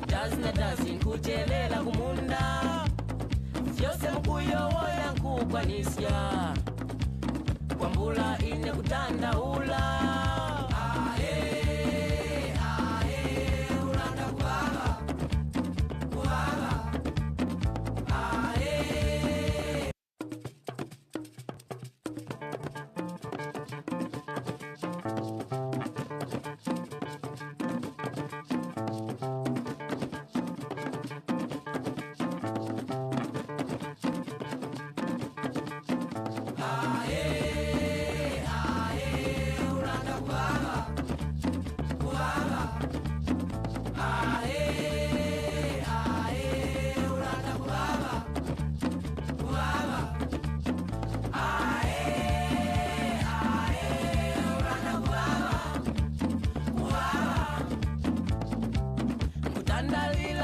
dazina dazinkutelela kumunda vyose mkuyowoya nkukwanisya kwambula ine kutandaula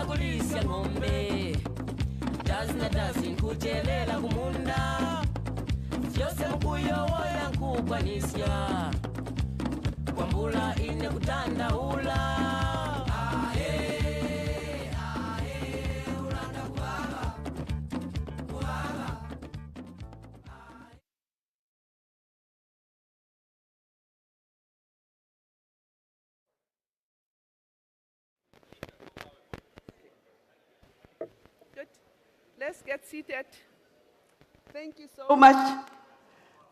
kulisya ng'ombe dazina dazinkutelela kumunda vyose mkuyowoya nkukwanisya kwambula ine kutandaula Let's get seated. Thank you so much.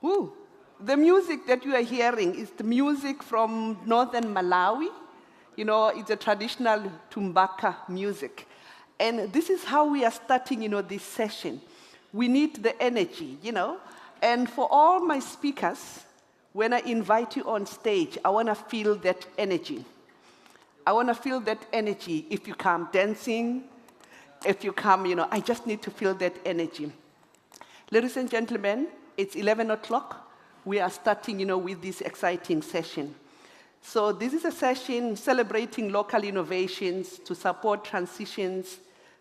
Ooh, the music that you are hearing is the music from northern Malawi. You know, it's a traditional tumbaka music. And this is how we are starting, this session. We need the energy, And for all my speakers, when I invite you on stage, I want to feel that energy. I want to feel that energy if you come dancing, if you come, I just need to feel that energy. Ladies and gentlemen, it's 11 o'clock. We are starting, with this exciting session. So this is a session celebrating local innovations to support transitions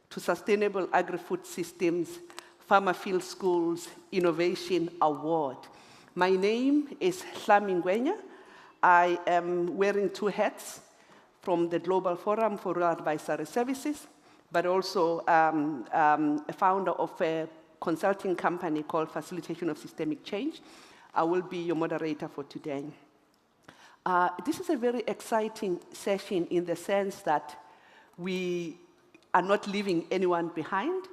to sustainable agri-food systems, Farmer Field Schools Innovation Award. My name is Ngwenya. I am wearing two hats from the Global Forum for Rural Advisory Services, but also a founder of a consulting company called Facilitation of Systemic Change. I will be your moderator for today. This is a very exciting session in the sense that we are not leaving anyone behind.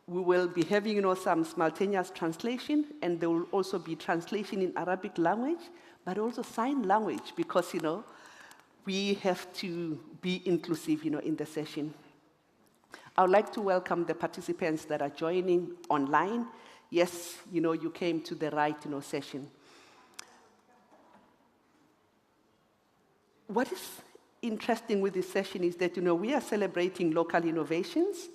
We will be having some simultaneous translation, and there will also be translation in Arabic language, but also sign language, because we have to be inclusive in the session. I would like to welcome the participants that are joining online. Yes, you came to the right session. What is interesting with this session is that we are celebrating local innovations,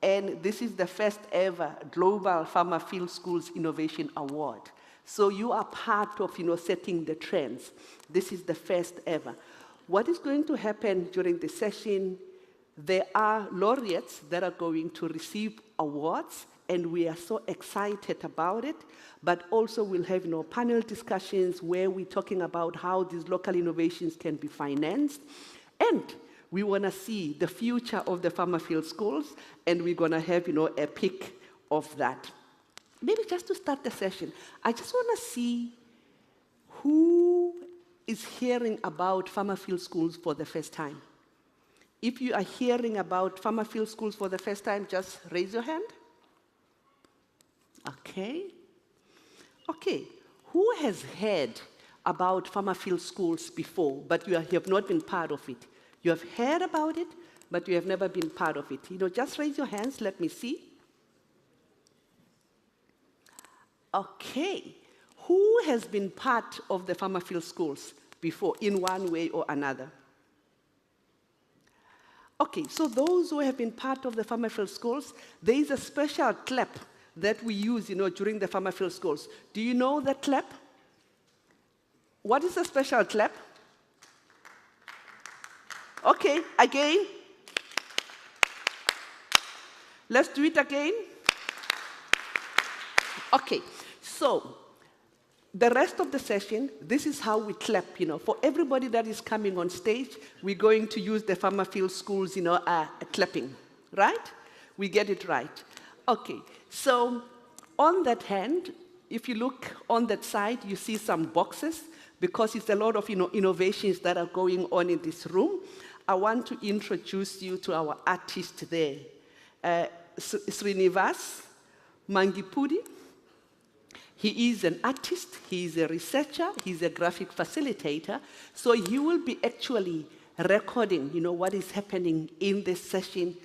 and this is the first ever Global Farmer Field Schools Innovation Award. So you are part of setting the trends. This is the first ever. What is going to happen during the session? There are laureates that are going to receive awards, and we are so excited about it. But also we'll have panel discussions where we're talking about how these local innovations can be financed. And we want to see the future of the farmer field schools, and we're going to have a pick of that. Maybe just to start the session, I just want to see who is hearing about farmer field schools for the first time. If you are hearing about farmer field schools for the first time, just raise your hand. Okay. Okay. Who has heard about farmer field schools before, but you have not been part of it? You have heard about it, but you have never been part of it. Just raise your hands. Let me see. Okay. Who has been part of the farmer field schools before in one way or another? Okay, so those who have been part of the farmer field schools, there is a special clap that we use, during the farmer field schools. Do you know that clap? What is a special clap? Okay, again. Let's do it again. Okay, so The rest of the session, this is how we clap, For everybody that is coming on stage, we're going to use the Farmer Field Schools, clapping, right? We get it right. Okay, so on that hand, if you look on that side, you see some boxes, because it's a lot of, innovations that are going on in this room. I want to introduce you to our artist there, Srinivas Mangipudi. He is an artist, he is a researcher, he's a graphic facilitator, so he will be actually recording, what is happening in this session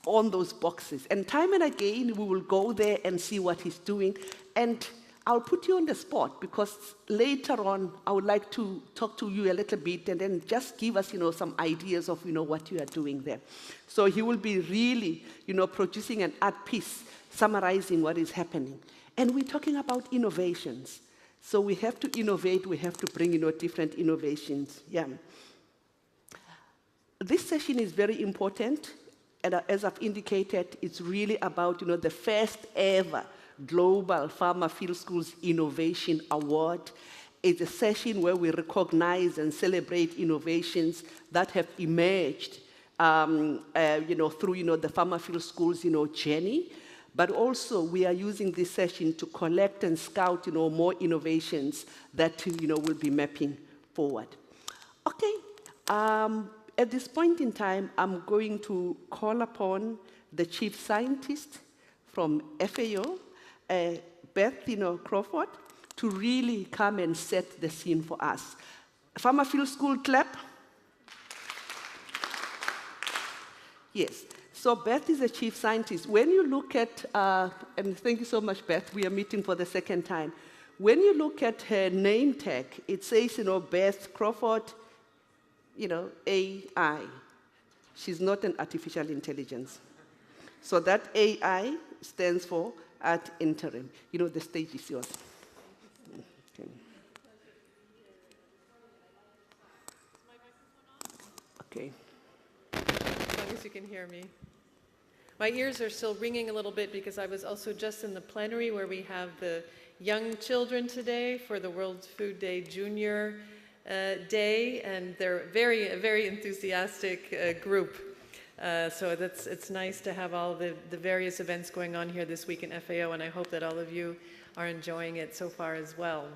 on those boxes. And time and again, we will go there and see what he's doing. And I'll put you on the spot, because later on, I would like to talk to you a little bit and then just give us, some ideas of, what you are doing there. So he will be really, producing an art piece, summarizing what is happening. And we're talking about innovations. So we have to innovate, we have to bring, different innovations. Yeah. This session is very important. And as I've indicated, it's really about, the first ever Global Farmer Field Schools Innovation Award. It's a session where we recognize and celebrate innovations that have emerged, through, the Farmer Field Schools, journey. But also, we are using this session to collect and scout, more innovations that, will be mapping forward. Okay. At this point in time, I'm going to call upon the chief scientist from FAO, Beth, Crawford, to really come and set the scene for us. Farmer Field School clap. Yes. So Beth is a chief scientist. When you look at, and thank you so much, Beth, we are meeting for the second time. When you look at her name tag, it says, Beth Crawford, AI. She's not an artificial intelligence. So that AI stands for ad interim. The stage is yours. Okay. Okay. As long as you can hear me. My ears are still ringing a little bit because I was also just in the plenary where we have the young children today for the World Food Day Junior Day, and they're a very enthusiastic group. So it's nice to have all the various events going on here this week in FAO, and I hope that all of you are enjoying it so far as well.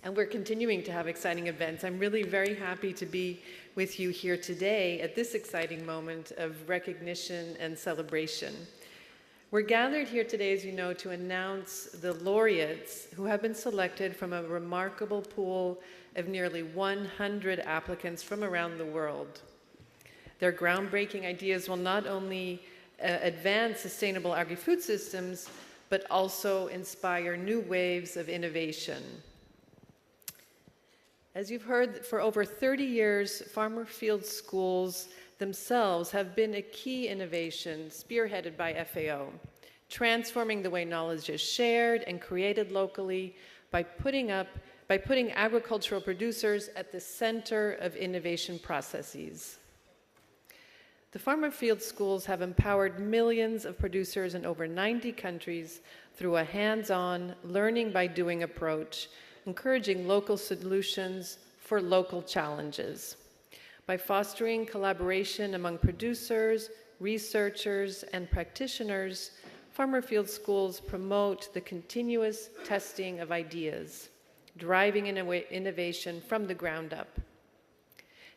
And we're continuing to have exciting events. I'm really very happy to be with you here today at this exciting moment of recognition and celebration. We're gathered here today, as you know, to announce the laureates who have been selected from a remarkable pool of nearly 100 applicants from around the world. Their groundbreaking ideas will not only advance sustainable agri-food systems, but also inspire new waves of innovation. As you've heard, for over 30 years, farmer field schools themselves have been a key innovation spearheaded by FAO, transforming the way knowledge is shared and created locally by putting agricultural producers at the center of innovation processes. The farmer field schools have empowered millions of producers in over 90 countries through a hands-on, learning by doing approach, encouraging local solutions for local challenges. By fostering collaboration among producers, researchers, and practitioners, farmer field schools promote the continuous testing of ideas, driving innovation from the ground up.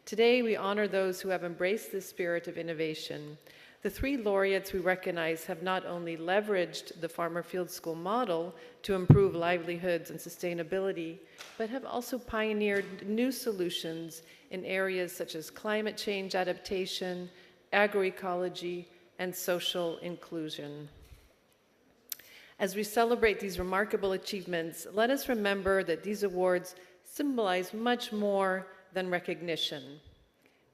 Today, we honor those who have embraced this spirit of innovation. The 3 laureates we recognize have not only leveraged the farmer field school model to improve livelihoods and sustainability, but have also pioneered new solutions in areas such as climate change adaptation, agroecology, and social inclusion. As we celebrate these remarkable achievements, let us remember that these awards symbolize much more than recognition.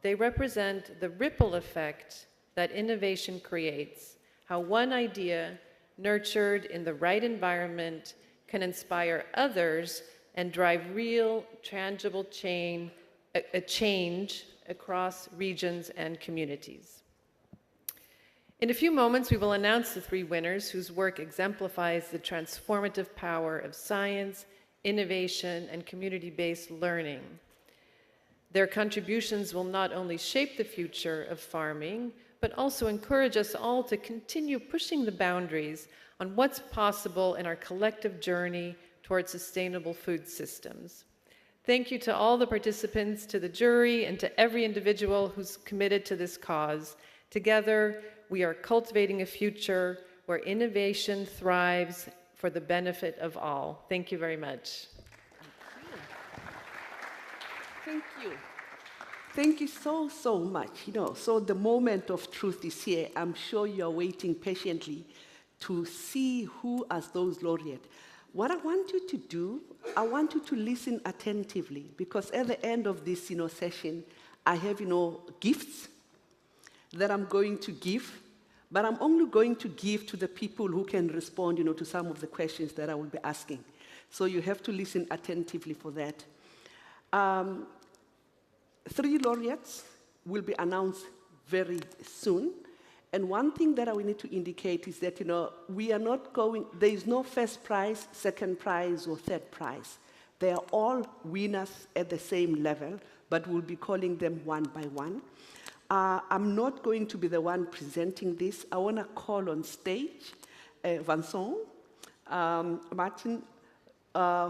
They represent the ripple effect that innovation creates, how one idea, nurtured in the right environment, can inspire others and drive real, tangible change across regions and communities. In a few moments, we will announce the 3 winners whose work exemplifies the transformative power of science, innovation, and community-based learning. Their contributions will not only shape the future of farming, but also encourage us all to continue pushing the boundaries on what's possible in our collective journey towards sustainable food systems. Thank you to all the participants, to the jury, and to every individual who's committed to this cause. Together, we are cultivating a future where innovation thrives for the benefit of all. Thank you very much. Thank you. Thank you so, so much. So the moment of truth is here. I'm sure you're waiting patiently to see who are those laureates. What I want you to do, I want you to listen attentively, because at the end of this session, I have gifts that I'm going to give, but I'm only going to give to the people who can respond to some of the questions that I will be asking. So you have to listen attentively for that. 3 laureates will be announced very soon. And one thing that we need to indicate is that, we are not going, there is no first prize, second prize, or third prize. They are all winners at the same level, but we'll be calling them one by one. I'm not going to be the one presenting this. I want to call on stage Vincent Martin,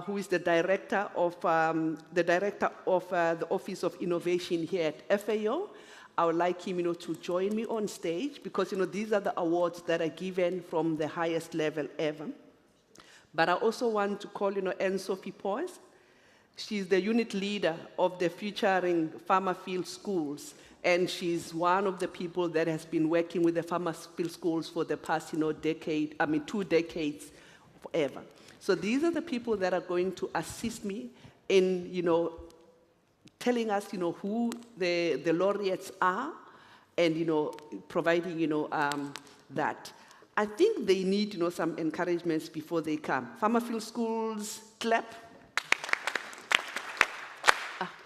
who is the director of the Office of Innovation here at FAO. I would like him, to join me on stage, because, these are the awards that are given from the highest level ever. But I also want to call, Anne-Sophie Poise. She's the unit leader of the Futuring Farmer Field Schools, and she's one of the people that has been working with the Farmer Field Schools for the past, 2 decades forever. So these are the people that are going to assist me in, telling us, who the laureates are, and, providing, that. I think they need, some encouragements before they come. Farmer Field Schools, clap.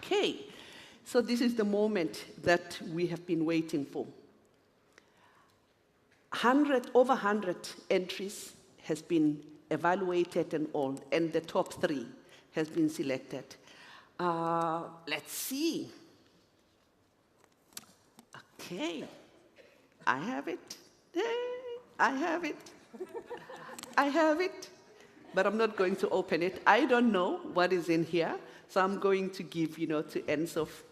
Okay, so this is the moment that we have been waiting for. Over 100 entries has been evaluated and all, and the top 3 has been selected. Let's see. Okay, I have it. I have it. I have it, but I'm not going to open it. I don't know what is in here, so I'm going to give, to Anne-Sophie.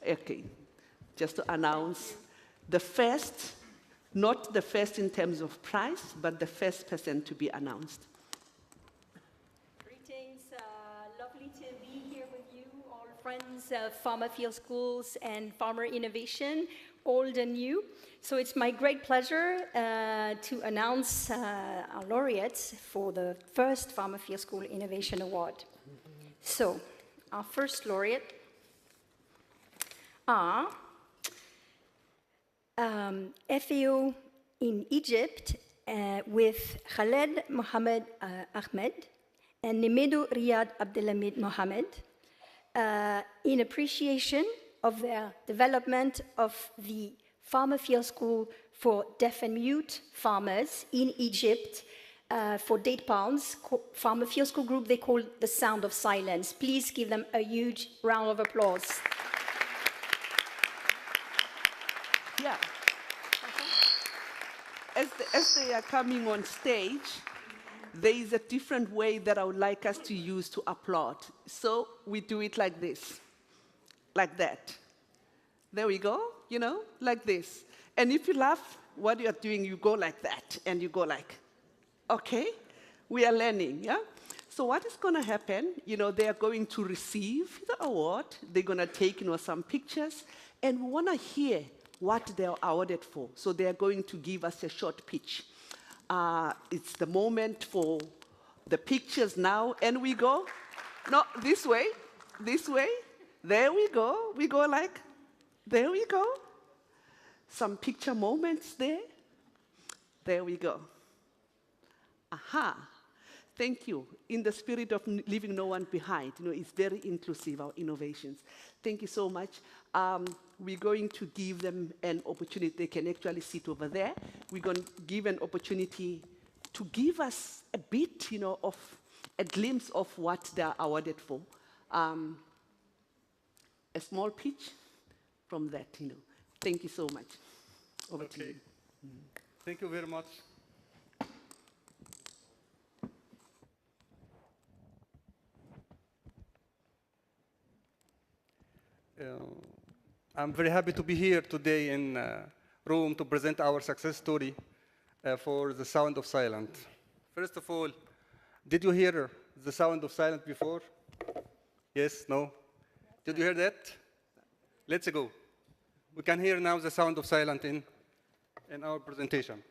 Okay, just to announce the first, not the first in terms of price, but the first person to be announced. Lovely to be here with you, all friends of Farmer Field Schools and Farmer Innovation, old and new. So it's my great pleasure to announce our laureates for the first Farmer Field School Innovation Award. So our first laureate are FAO in Egypt with Khaled Mohamed Ahmed and Nemedo Riyad Abdelhamid Mohamed, in appreciation of their development of the Farmer Field School for deaf and mute farmers in Egypt for date palms. Farmer Field School group they call the Sound of Silence. Please give them a huge round of applause. Yeah. As they are coming on stage, there is a different way that I would like us to use to applaud. So we do it like this, like that. There we go, like this. And if you laugh, what you're doing, you go like that, and you go like, okay, we are learning, yeah? So what is going to happen, they are going to receive the award, they're going to take, some pictures, and we want to hear what they are awarded for. So they are going to give us a short pitch. It's the moment for the pictures now, and we go, no, this way, there we go like, there we go. Some picture moments there we go. Aha, thank you. In the spirit of leaving no one behind, it's very inclusive, our innovations. Thank you so much. We're going to give them an opportunity. They can actually sit over there. We're going to give an opportunity to give us a bit, of a glimpse of what they are awarded for. A small pitch from that, Thank you so much. Over to you. Thank you very much. I'm very happy to be here today in Rome to present our success story for the sound of silence. First of all, did you hear the sound of silence before? Yes, no? Did you hear that? Let's go. We can hear now the sound of silence in our presentation.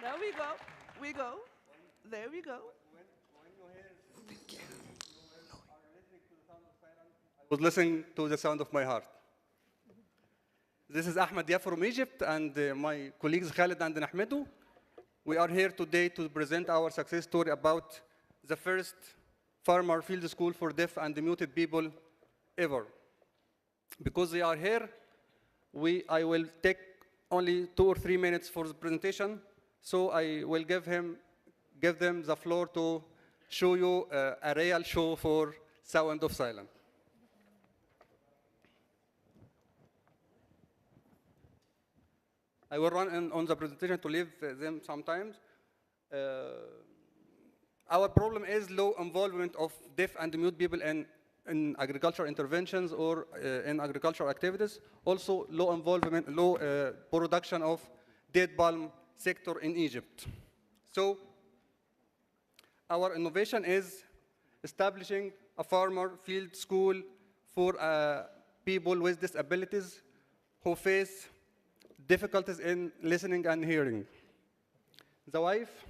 There we go. We go. There we go. I was listening to the sound of my heart. This is Ahmed Dia from Egypt, and my colleagues Khaled and Nahmedu. We are here today to present our success story about the first farmer field school for deaf and muted people ever. Because they are here, I will take only 2 or 3 minutes for the presentation, so I will give them the floor to show you a real show for Sound of Silence. I will run on the presentation to leave them sometimes. Our problem is low involvement of deaf and mute people in agricultural interventions or in agricultural activities. Also, low involvement, low production of date palm sector in Egypt. So, our innovation is establishing a farmer field school for people with disabilities who face difficulties in listening and hearing. The wife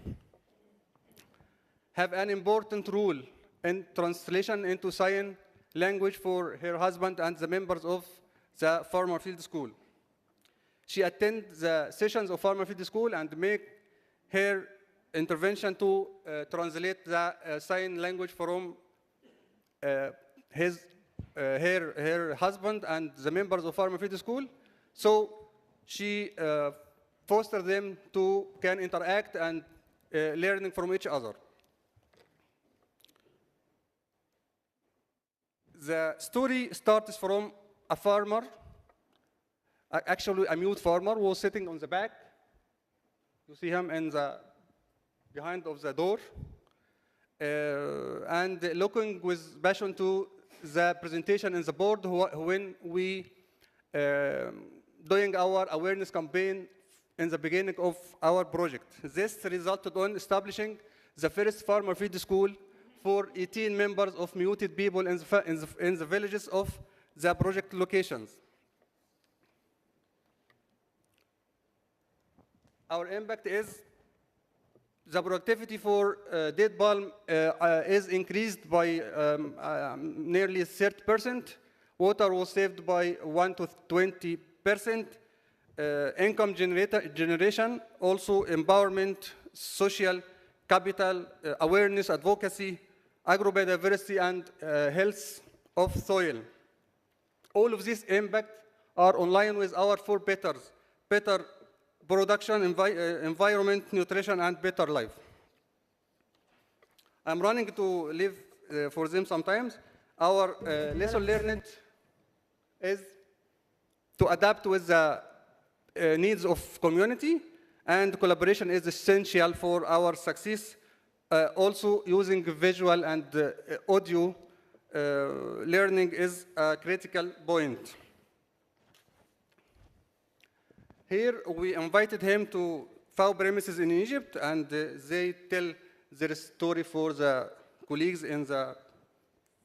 have an important role in translation into sign language for her husband and the members of the farmer field school. She attends the sessions of farmer field school and make her intervention to translate the sign language from her husband and the members of farmer field school. So she fosters them to can interact and learning from each other. The story starts from a farmer, actually a mute farmer, who was sitting on the back. You see him in the behind of the door, and looking with passion to the presentation in the board when we doing our awareness campaign in the beginning of our project. This resulted in establishing the first farmer feed school for 18 members of muted people in the villages of the project locations. Our impact is the productivity for date palm is increased by nearly 30%. Water was saved by 1 to 20%. Income generation, also empowerment, social capital, awareness, advocacy, agrobiodiversity, and health of soil. All of these impacts are in line with our 4 betters: better production, environment, nutrition, and better life. I'm running to live for them sometimes. Our lesson learned is to adapt with the needs of community, and collaboration is essential for our success. Also, using visual and audio learning is a critical point. Here, we invited him to FAO premises in Egypt, and they tell their story for the colleagues in the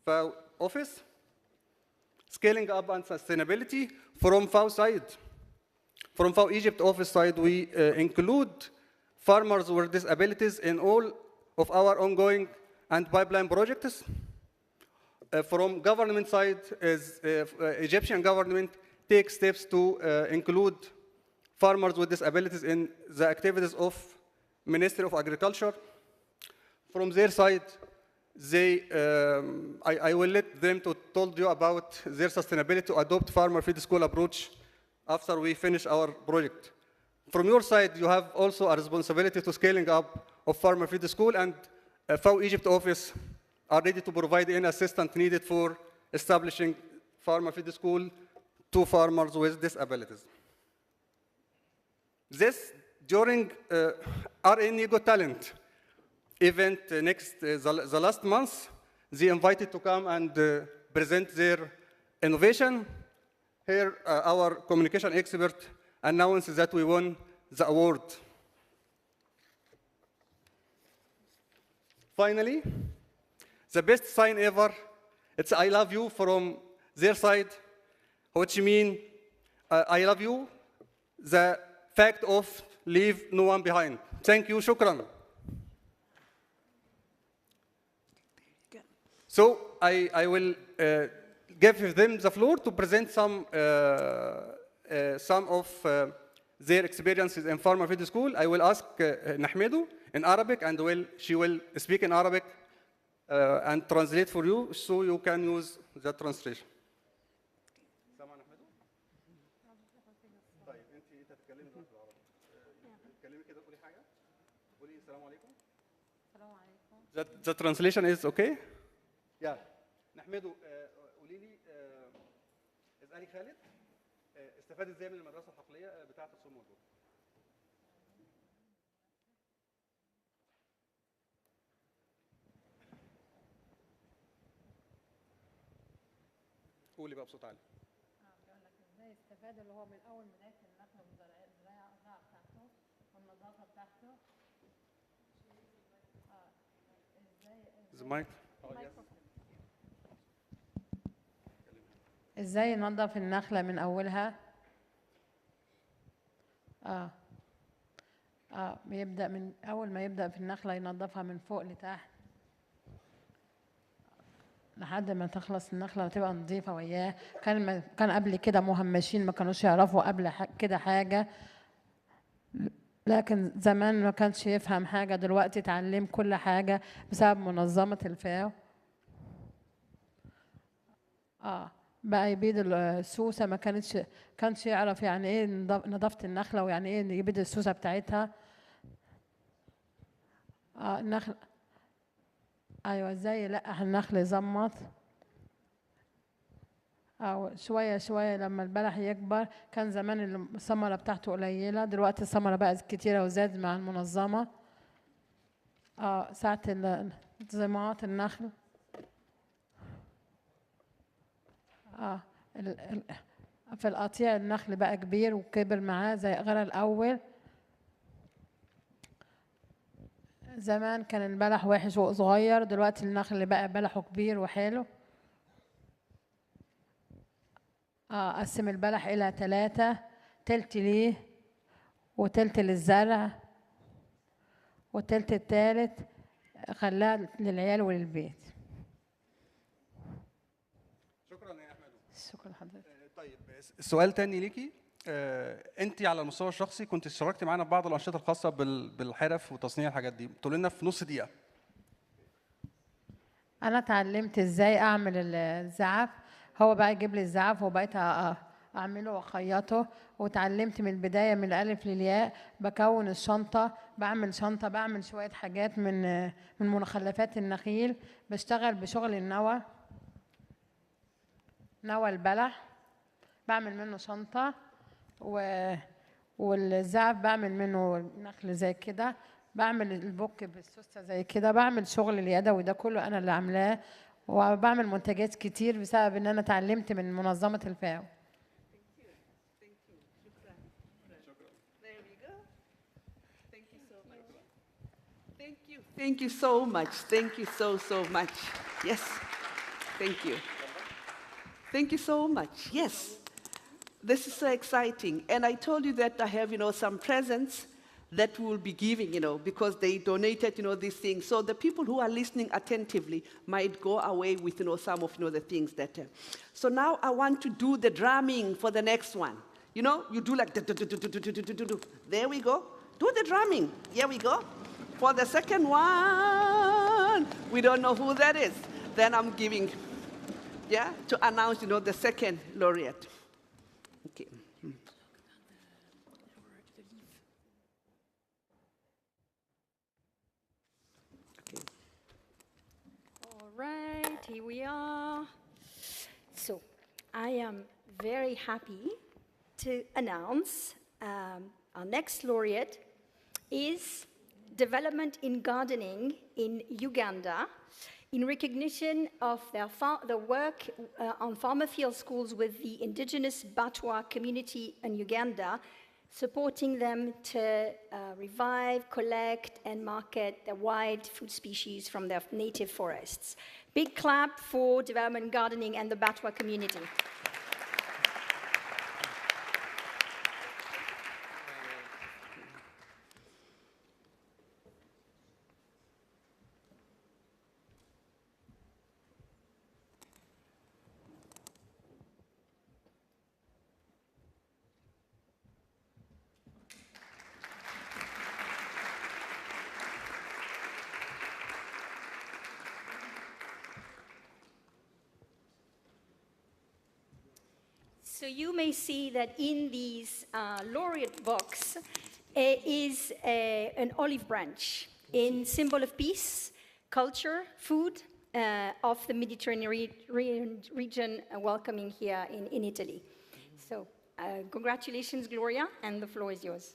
FAO office. Scaling up and sustainability from FAO side. From FAO Egypt office side, we include farmers with disabilities in all of our ongoing and pipeline projects. from government side, is Egyptian government takes steps to include farmers with disabilities in the activities of Ministry of Agriculture. From their side, I will let them to told you about their sustainability to adopt farmer feed school approach after we finish our project. From your side, you have also a responsibility to scaling up of farmer feed school, and FAO Egypt office are ready to provide any assistance needed for establishing farmer feed school to farmers with disabilities. This during RN Got Talent event the last month, they invited to come and present their innovation. Here, our communication expert announces that we won the award. Finally, the best sign ever, it's I love you from their side, which means I love you, the fact of leave no one behind. Thank you, shukran. So I will give them the floor to present some of their experiences in farmer feed school. I will ask Nahmedu in Arabic, and she will speak in Arabic and translate for you, so you can use the translation. The translation is okay? Yeah. نحمده قولي لي اسالي خالد استفاد ازاي من المدرسه الحقليه بتاعه الصمود. قولي بقى بصوت عالي. بيقول لك ازاي استفاد اللي هو من اول بدايه النخله والزراعه بتاعته والنظافه بتاعته. ازاي ينظف النخله من اولها. بيبدا من اول ما يبدا في النخله ينظفها من فوق لتحت لحد ما تخلص النخله وتبقى نظيفه وياه. كان قبل كده مهمشين ما كانوش يعرفوا قبل كده حاجه، لكن زمان ما كانش يفهم حاجه، دلوقتي اتعلم كل حاجه بسبب منظمه الفاو. بقى يبيد السوسه، ما كانش يعرف يعني ايه نظافه النخله ويعني ايه يبيد السوسه بتاعتها. النخل ايوه ازاي يلقح النخل يزمط. شويه شويه لما البلح يكبر. كان زمان الثمره بتاعته قليله، دلوقتي الثمره بقت كتيره وزاد مع المنظمه. ساعه زماط النخل في القطيع النخل بقى كبير وكبر معاه زي غير الاول. زمان كان البلح وحش وصغير، دلوقتي النخل بقى بلحه كبير وحلو. قسم البلح الى 3، تلت ليه وتلت للزرع والتلت التالت خلاه للعيال وللبيت. شكرا يا احمد. شكرا لحضرتك. طيب السؤال تاني ليكي، انت على المستوى الشخصي كنت اشتركتي معانا في بعض الانشطه الخاصه بالحرف وتصنيع الحاجات دي، تقول لنا في نص دقيقه. انا اتعلمت ازاي اعمل الزعف. هو بقى يجيب لي الزعف وبقيت اعمله واخيطه، وتعلمت من البدايه من الالف للياء. بكون الشنطه، بعمل شنطه، بعمل شويه حاجات من مخلفات النخيل. بشتغل بشغل النوى، نوى البلح بعمل منه شنطه، والزعف بعمل منه نخل زي كده. بعمل البوك بالسوسته زي كده. بعمل شغل اليدوي ده كله انا اللي عاملاه، وبعمل منتجات كتير بسبب ان انا اتعلمت من منظمه الفاو. Thank you so much. Thank you so much. Yes. Thank you. Thank you so much. Yes. This is so exciting. And I told you that I have, some presents that we will be giving, because they donated, these things. So the people who are listening attentively might go away with, some of, the things that. So now I want to do the drumming for the next one. You do like, there we go. Do the drumming. Here we go. For the second one, we don't know who that is. Then I'm giving, to announce, the second laureate. Okay. All right, here we are. So, I am very happy to announce our next laureate is Development in Gardening in Uganda, in recognition of their work on farmer field schools with the indigenous Batwa community in Uganda, supporting them to revive, collect, and market the wild food species from their native forests. Big clap for Development Gardening and the Batwa community. So you may see that in these laureate box is an olive branch in symbol of peace, culture, food of the Mediterranean region welcoming here in Italy. So congratulations, Gloria, and the floor is yours.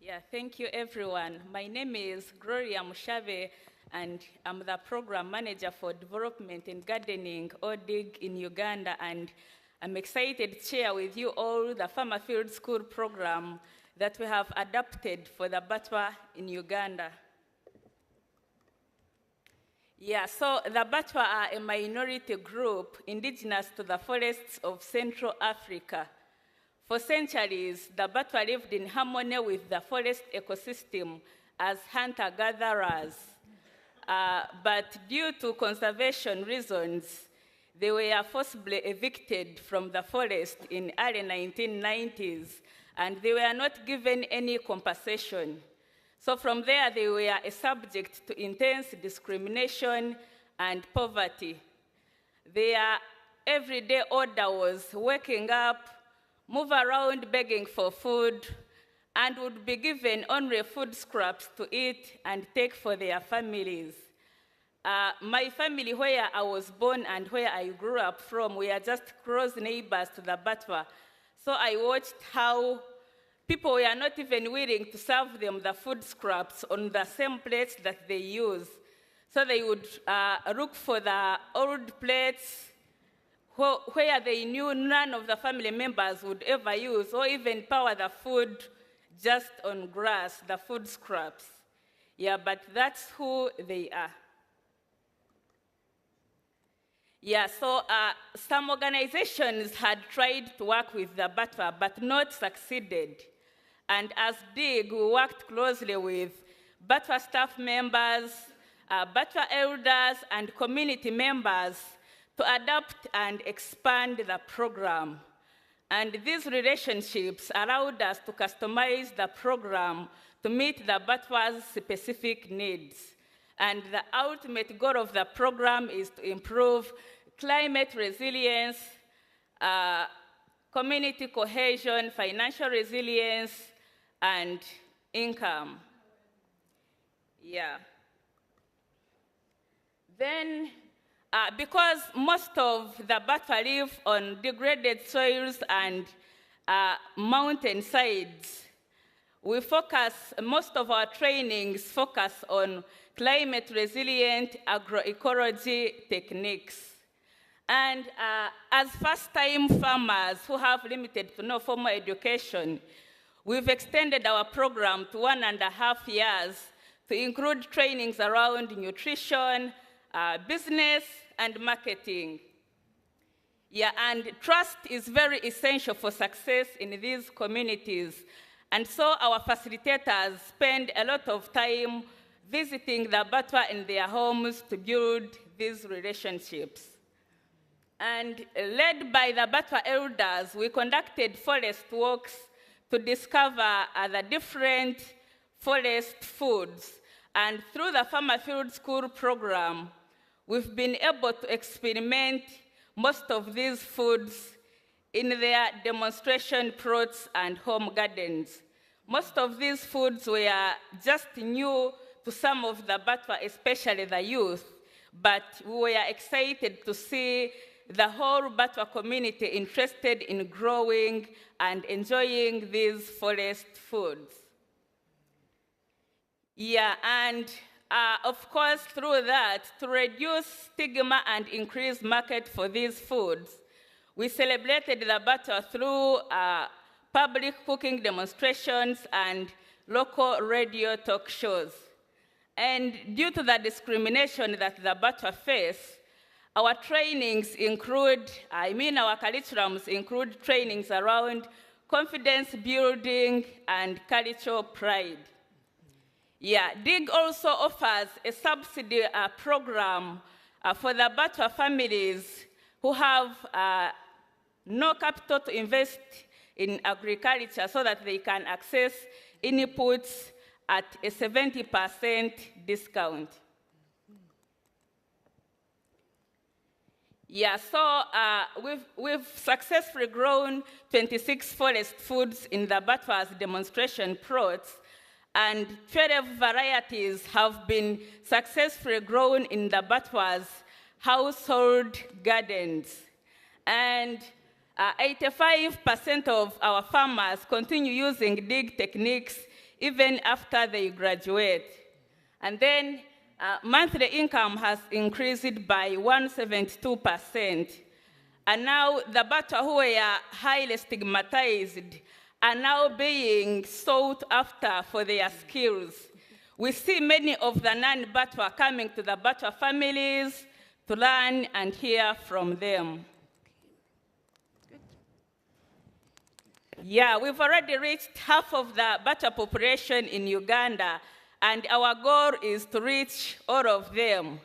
Yeah, thank you, everyone. My name is Gloria Mushave, and I'm the program manager for development and gardening, ODIG, in Uganda, and I'm excited to share with you all the Farmer Field School program that we have adapted for the Batwa in Uganda. Yeah, so the Batwa are a minority group indigenous to the forests of Central Africa. For centuries, the Batwa lived in harmony with the forest ecosystem as hunter-gatherers. But due to conservation reasons, they were forcibly evicted from the forest in early 1990s, and they were not given any compensation. So from there, they were subject to intense discrimination and poverty. Their everyday order was waking up, move around begging for food, and would be given only food scraps to eat and take for their families. My family, where I was born and where I grew up from, we are just close neighbors to the Batwa. So I watched how people were not even willing to serve them the food scraps on the same plates that they use. So they would look for the old plates where they knew none of the family members would ever use, or even power the food just on grass, the food scraps. Yeah, but that's who they are. Yeah, so some organizations had tried to work with the Batwa, but not succeeded. And as DIG, we worked closely with Batwa staff members, Batwa elders, and community members to adapt and expand the program. And these relationships allowed us to customize the program to meet the Batwa's specific needs. And the ultimate goal of the program is to improve climate resilience, community cohesion, financial resilience, and income. Yeah. Then, because most of the Batwa live on degraded soils and mountain sides, most of our trainings focus on climate resilient agroecology techniques. And as first-time farmers who have limited to no formal education, we've extended our program to 1.5 years to include trainings around nutrition, business, and marketing. Yeah, and trust is very essential for success in these communities. And so our facilitators spend a lot of time visiting the Batwa in their homes to build these relationships. And led by the Batwa elders, we conducted forest walks to discover the different forest foods. And through the Farmer Field School program, we've been able to experiment most of these foods in their demonstration plots and home gardens. Most of these foods were just new to some of the Batwa, especially the youth, but we were excited to see the whole Batwa community interested in growing and enjoying these forest foods. Yeah, and of course, through that, to reduce stigma and increase market for these foods, we celebrated the Batwa through public cooking demonstrations and local radio talk shows. And due to the discrimination that the Batwa face, our trainings include, our curriculums include trainings around confidence building and cultural pride. Yeah, DIG also offers a subsidy program for the Batwa families who have no capital to invest in agriculture so that they can access inputs at a 70% discount. Yeah, so we've successfully grown 26 forest foods in the Batwa's demonstration plots, and 12 varieties have been successfully grown in the Batwa's household gardens. And 85% of our farmers continue using DIG techniques even after they graduate. And then monthly income has increased by 172%. And now the Batwa who were highly stigmatized are now being sought after for their skills. We see many of the non-Batwa coming to the Batwa families to learn and hear from them. Yeah, we've already reached half of the Batwa population in Uganda, and our goal is to reach all of them.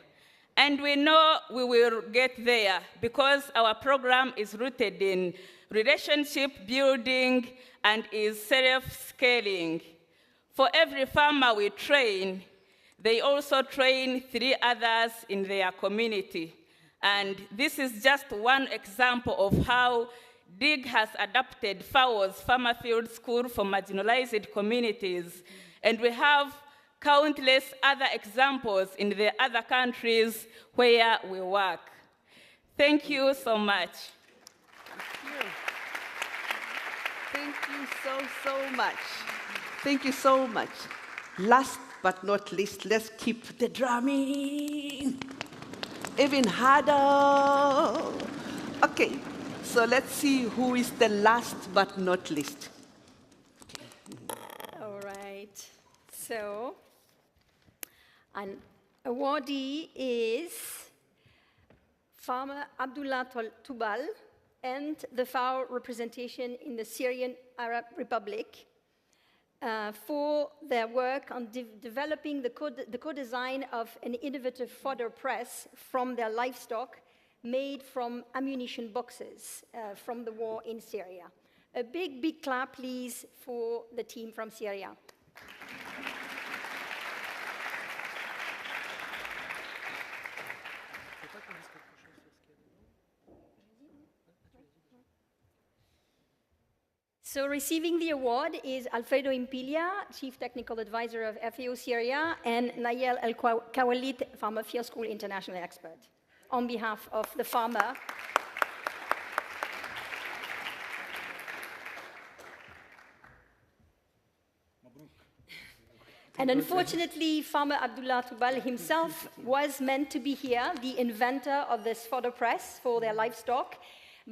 And we know we will get there because our program is rooted in relationship building and is self-scaling. For every farmer we train, they also train 3 others in their community. And this is just one example of how DIG has adapted FAO's Farmer Field School for marginalized communities. And we have countless other examples in the other countries where we work. Thank you so much. Thank you. Thank you so much. Thank you so much. Last but not least, let's keep the drumming even harder. Okay, so let's see who is the last but not least. All right. So, an awardee is Farmer Abdullah Tubal and the FAO representation in the Syrian Arab Republic for their work on developing the co-design of an innovative fodder press from their livestock made from ammunition boxes from the war in Syria. A big, big clap, please, for the team from Syria. So receiving the award is Alfredo Impilia, Chief Technical Advisor of FAO Syria, and Nayel El-Kawalit, Farmer Field School International Expert. On behalf of the farmer. And unfortunately, Farmer Abdullah Tubal himself was meant to be here, the inventor of this fodder press for their livestock,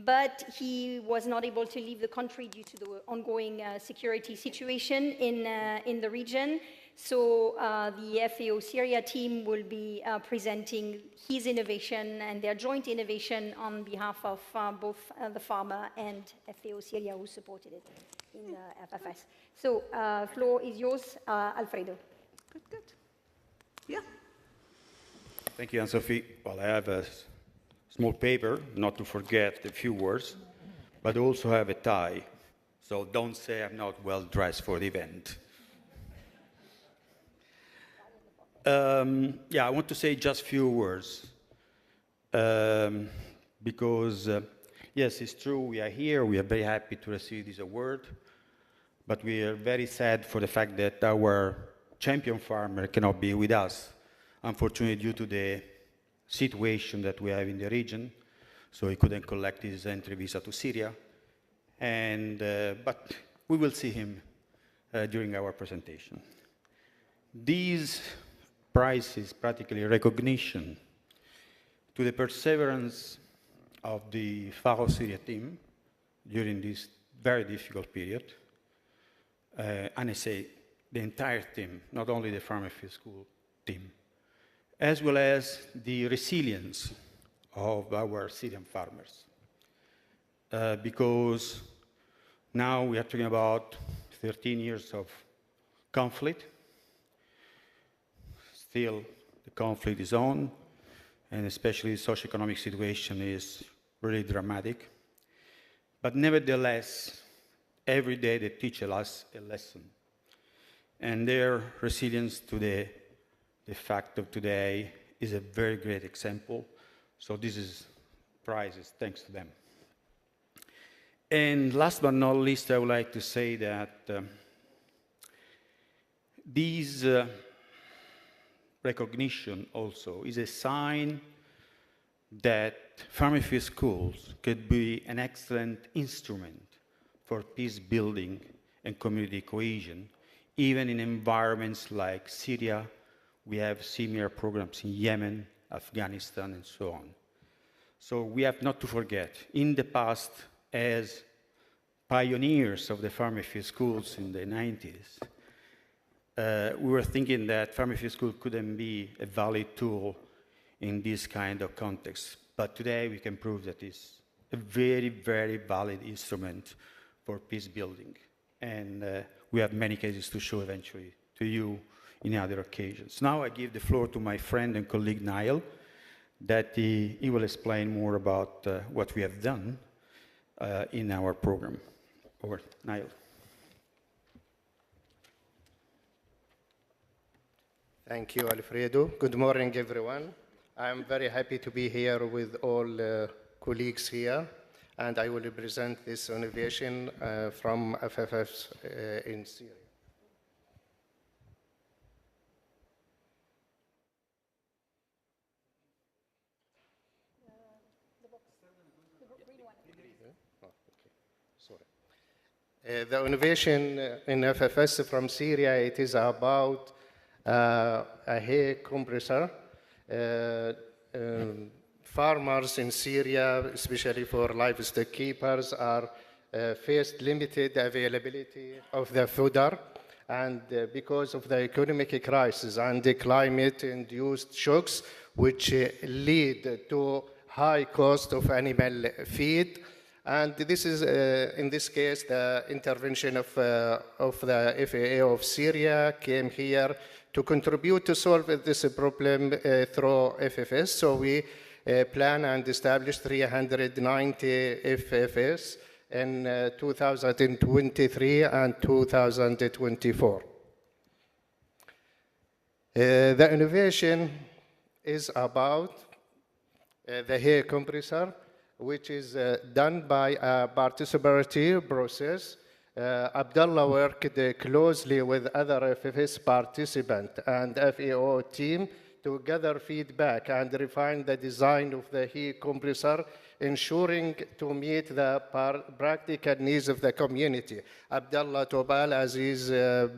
but he was not able to leave the country due to the ongoing security situation in the region. So the FAO Syria team will be presenting his innovation and their joint innovation on behalf of both the farmer and FAO Syria, who supported it in the FFS. So floor is yours, Alfredo. Good, good. Yeah. Thank you, Anne-Sophie. Well, I have a small paper, not to forget a few words, but also have a tie. So don't say I'm not well dressed for the event. Yeah, I want to say just a few words. Because, yes, it's true, we are here, we are very happy to receive this award, but we are very sad for the fact that our champion farmer cannot be with us, unfortunately due to the situation that we have in the region, so he couldn't collect his entry visa to Syria, and, but we will see him during our presentation. These prizes practically recognition to the perseverance of the FAO Syria team during this very difficult period, and I say the entire team, not only the Farm Field School team, as well as the resilience of our Syrian farmers. Because now we are talking about 13 years of conflict. Still, the conflict is on, and especially the socioeconomic situation is really dramatic. But nevertheless, every day they teach us a lesson. And their resilience to the fact of today is a very great example. So this is prizes thanks to them. And last but not least, I would like to say that these recognition also is a sign that farm field schools could be an excellent instrument for peace building and community cohesion, even in environments like Syria. We have similar programs in Yemen, Afghanistan, and so on. So we have not to forget, in the past, as pioneers of the farm field schools in the 90s, we were thinking that farm field school couldn't be a valid tool in this kind of context. But today we can prove that it's a very, very valid instrument for peace building. And we have many cases to show eventually to you in other occasions. Now I give the floor to my friend and colleague Niall, that he will explain more about what we have done in our program. Over, Niall. Thank you, Alfredo. Good morning, everyone. I'm very happy to be here with all colleagues here, and I will present this innovation from FFS in Syria. The innovation in FFS from Syria, it is about a hay compressor. Farmers in Syria, especially for livestock keepers, are faced limited availability of the fodder, and because of the economic crisis and the climate-induced shocks, which lead to high cost of animal feed. And this is, in this case, the intervention of the FAO of Syria came here to contribute to solve this problem through FFS. So we plan and established 390 FFS in 2023 and 2024. The innovation is about the hay compressor, which is done by a participatory process. Abdullah worked closely with other FFS participants and FAO team to gather feedback and refine the design of the hay compressor, ensuring to meet the practical needs of the community. Abdullah Tobal has his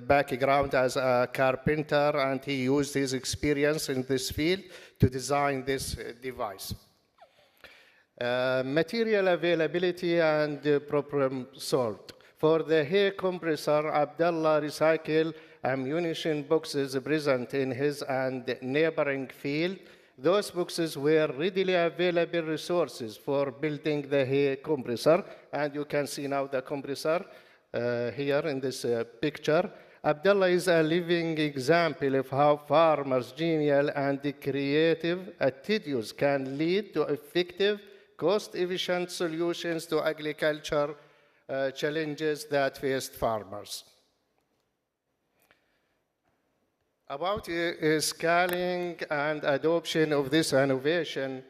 background as a carpenter, and he used his experience in this field to design this device. Material availability and problem solved. For the hay compressor, Abdullah recycled ammunition boxes present in his and neighboring field. Those boxes were readily available resources for building the hay compressor, and you can see now the compressor here in this picture. Abdullah is a living example of how farmers' genial and creative attitudes can lead to effective, cost-efficient solutions to agriculture challenges that faced farmers. About scaling and adoption of this innovation,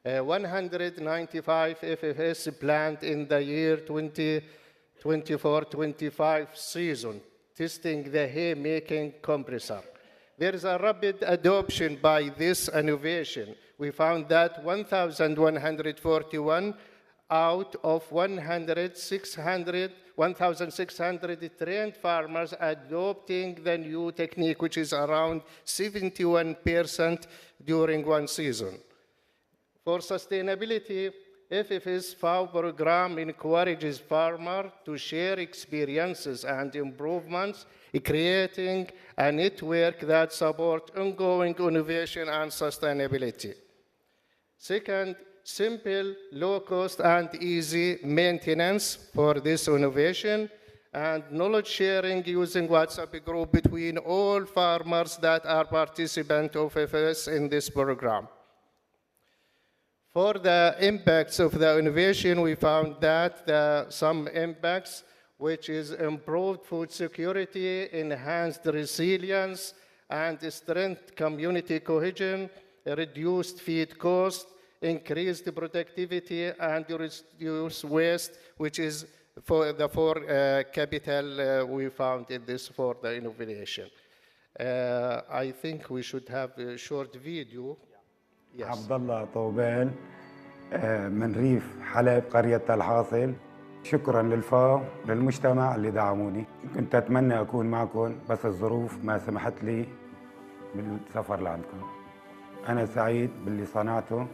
195 FFS planned in the year 2024-25 season, testing the hay-making compressor. There is a rapid adoption by this innovation. We found that 1,141 out of 1,600 trained farmers adopting the new technique, which is around 71% during one season. For sustainability, FFS FAO program encourages farmers to share experiences and improvements, creating a network that supports ongoing innovation and sustainability. Second, simple, low-cost, and easy maintenance for this innovation, and knowledge sharing using WhatsApp group between all farmers that are participants of FFS in this program. For the impacts of the innovation, we found that some impacts, which is improved food security, enhanced resilience, and strengthened community cohesion, reduced feed costs, increased productivity, and reduced waste, which is for the four capital we found in this for the innovation. I think we should have a short video. Yes. عبد الله طوبان من ريف حلب قرية الحاصل. شكرا للفاو للمجتمع اللي دعموني. كنت أتمنى أكون معكم بس الظروف ما سمحت لي بالسفر لعندكم. أنا سعيد باللي صنعته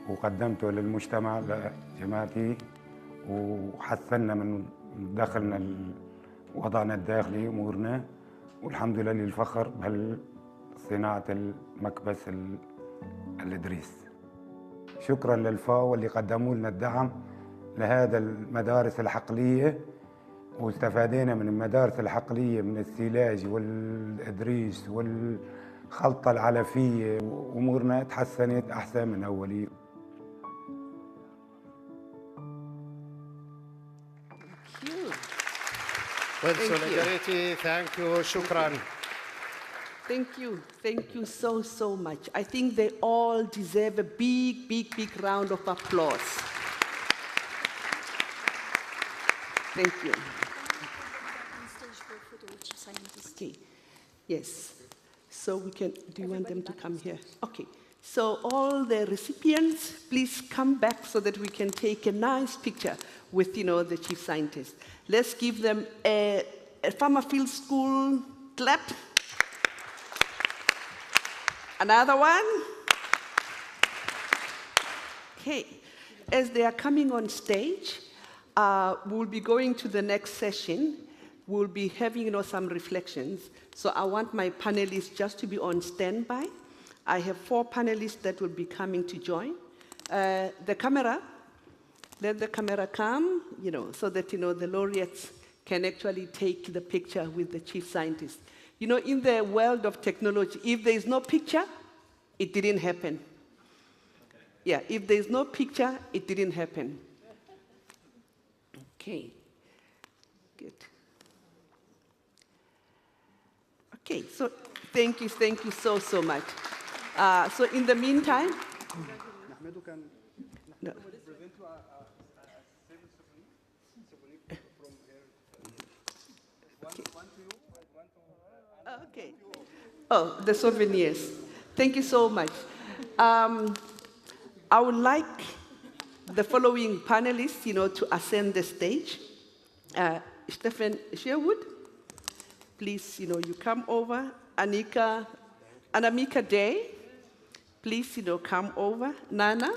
وقدمته للمجتمع لجماعتي وحسنا من دخلنا وضعنا الداخلي أمورنا والحمد لله للفخر بهالصناعة المكبس الإدريس. شكرا للفاو اللي قدموا لنا الدعم لهذا المدارس الحقلية واستفادينا من المدارس الحقلية من السيلاج والإدريس والخلطة العلفية وأمورنا تحسنت أحسن من أولي. Well, solidarity, thank you, shukran. Thank you so much. I think they all deserve a big round of applause. Thank you. Okay. Yes. So we can, do you want them to come here? Okay. So all the recipients, please come back so that we can take a nice picture with, the chief scientist. Let's give them a Farmer Field School clap. Another one. Okay. As they are coming on stage, we'll be going to the next session. We'll be having, some reflections. So I want my panelists just to be on standby. I have 4 panelists that will be coming to join. The camera, let the camera come, so that, the laureates can actually take the picture with the chief scientist. In the world of technology, if there is no picture, it didn't happen. Yeah, if there is no picture, it didn't happen. Okay, good. Okay, so thank you so much. So in the meantime, no. Okay. Oh, the souvenirs. Thank you so much. I would like the following panelists, to ascend the stage. Stephen Sherwood, please, you come over. Anamika Day, please, come over. Nana,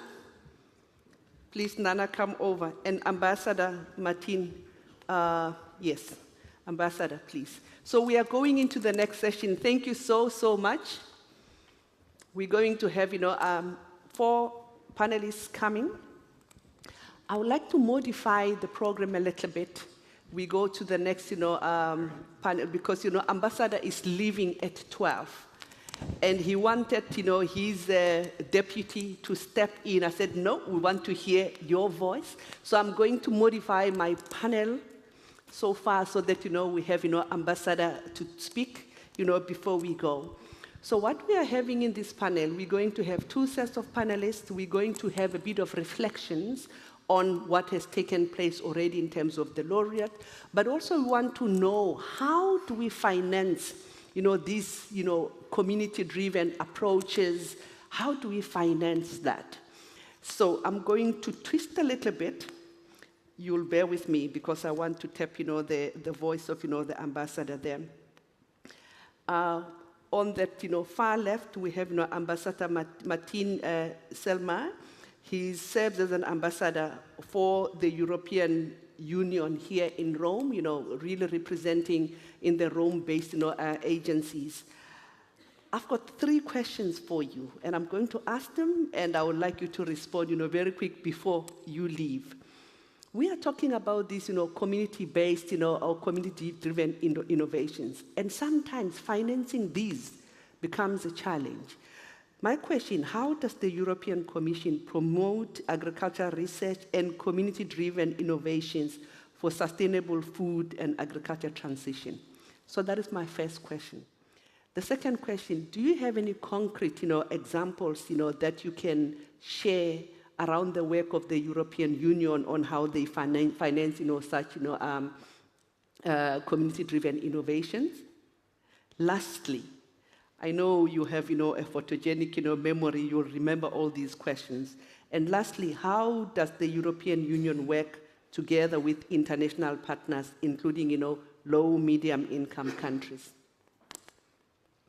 Please, Nana, come over. And Ambassador Martin, yes, Ambassador, please. So we are going into the next session. Thank you so, so much. We're going to have, 4 panelists coming. I would like to modify the program a little bit. We go to the next, panel because, Ambassador is leaving at 12. And he wanted, his deputy to step in. I said, no, we want to hear your voice. So I'm going to modify my panel so far so that, we have, Ambassador to speak, before we go. So what we are having in this panel, we're going to have 2 sets of panelists. We're going to have a bit of reflections on what has taken place already in terms of the laureate, but also we want to know how do we finance these, community-driven approaches, how do we finance that? So I'm going to twist a little bit. You'll bear with me because I want to tap, the voice of, the ambassador there. On that, far left, we have, Ambassador Martin Selma. He serves as an ambassador for the European Union here in Rome, really representing in the Rome-based, agencies. I've got 3 questions for you, and I'm going to ask them, and I would like you to respond, very quick before you leave. We are talking about these, community-based, or community-driven innovations, and sometimes financing these becomes a challenge. My question, how does the European Commission promote agricultural research and community-driven innovations for sustainable food and agriculture transition? So that is my first question. The second question, do you have any concrete, examples, that you can share around the work of the European Union on how they finance, such, community-driven innovations? Lastly, I know you have, a photogenic, memory. You'll remember all these questions. And lastly, how does the European Union work together with international partners, including, low, medium-income countries?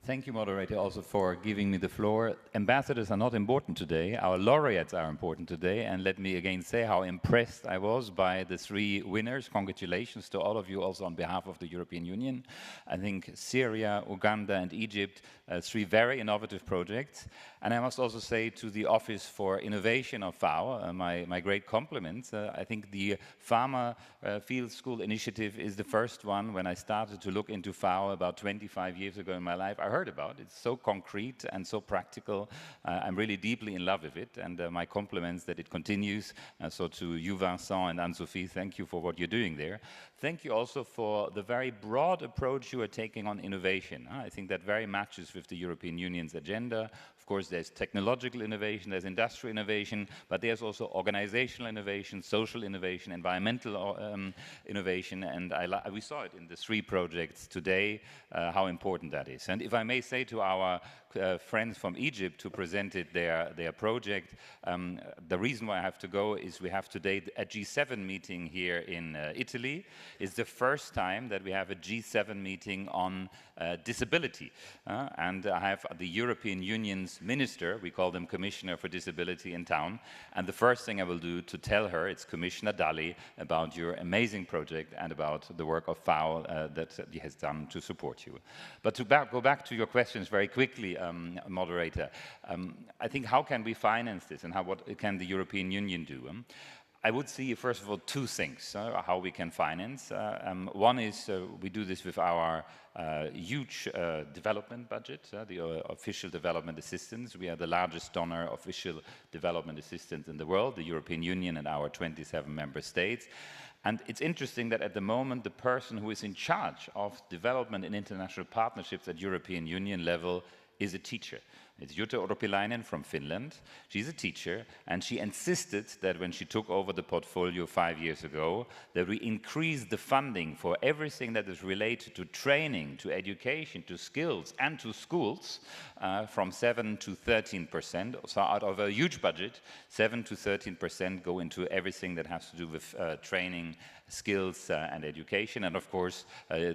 Thank you, moderator, also for giving me the floor. Ambassadors are not important today. Our laureates are important today. And let me again say how impressed I was by the 3 winners. Congratulations to all of you also on behalf of the European Union. I think Syria, Uganda, and Egypt, 3 very innovative projects. And I must also say to the Office for Innovation of FAO, my great compliments. I think the Farmer Field School initiative is the first one. When I started to look into FAO about 25 years ago in my life, I heard about it. It's so concrete and so practical. I'm really deeply in love with it, and my compliments that it continues. So to you, Vincent, and Anne-Sophie, thank you for what you're doing there. Thank you also for the very broad approach you are taking on innovation. I think that very matches with the European Union's agenda. Of course, there's technological innovation, there's industrial innovation, but there's also organizational innovation, social innovation, environmental innovation, and we saw it in the 3 projects today, how important that is. And if I may say to our friends from Egypt who presented their project, the reason why I have to go is we have today a G7 meeting here in Italy. It's the first time that we have a G7 meeting on disability. And I have the European Union's minister, we call them Commissioner for Disability, in town. And the first thing I will do to tell her, it's Commissioner Dalli, about your amazing project and about the work of FAO that he has done to support you. But to go back to your questions very quickly, moderator, I think how can we finance this and what can the European Union do? I would see, first of all, 2 things how we can finance. One is we do this with our huge development budget, the official development assistance. We are the largest donor official development assistance in the world, the European Union and our 27 member states. And it's interesting that at the moment, the person who is in charge of development and international partnerships at European Union level is a teacher. It's Jutta Urpilainen from Finland. She's a teacher, and she insisted that when she took over the portfolio 5 years ago, that we increase the funding for everything that is related to training, to education, to skills, and to schools from 7 to 13%. So out of a huge budget, 7 to 13% go into everything that has to do with training, skills, and education. And of course,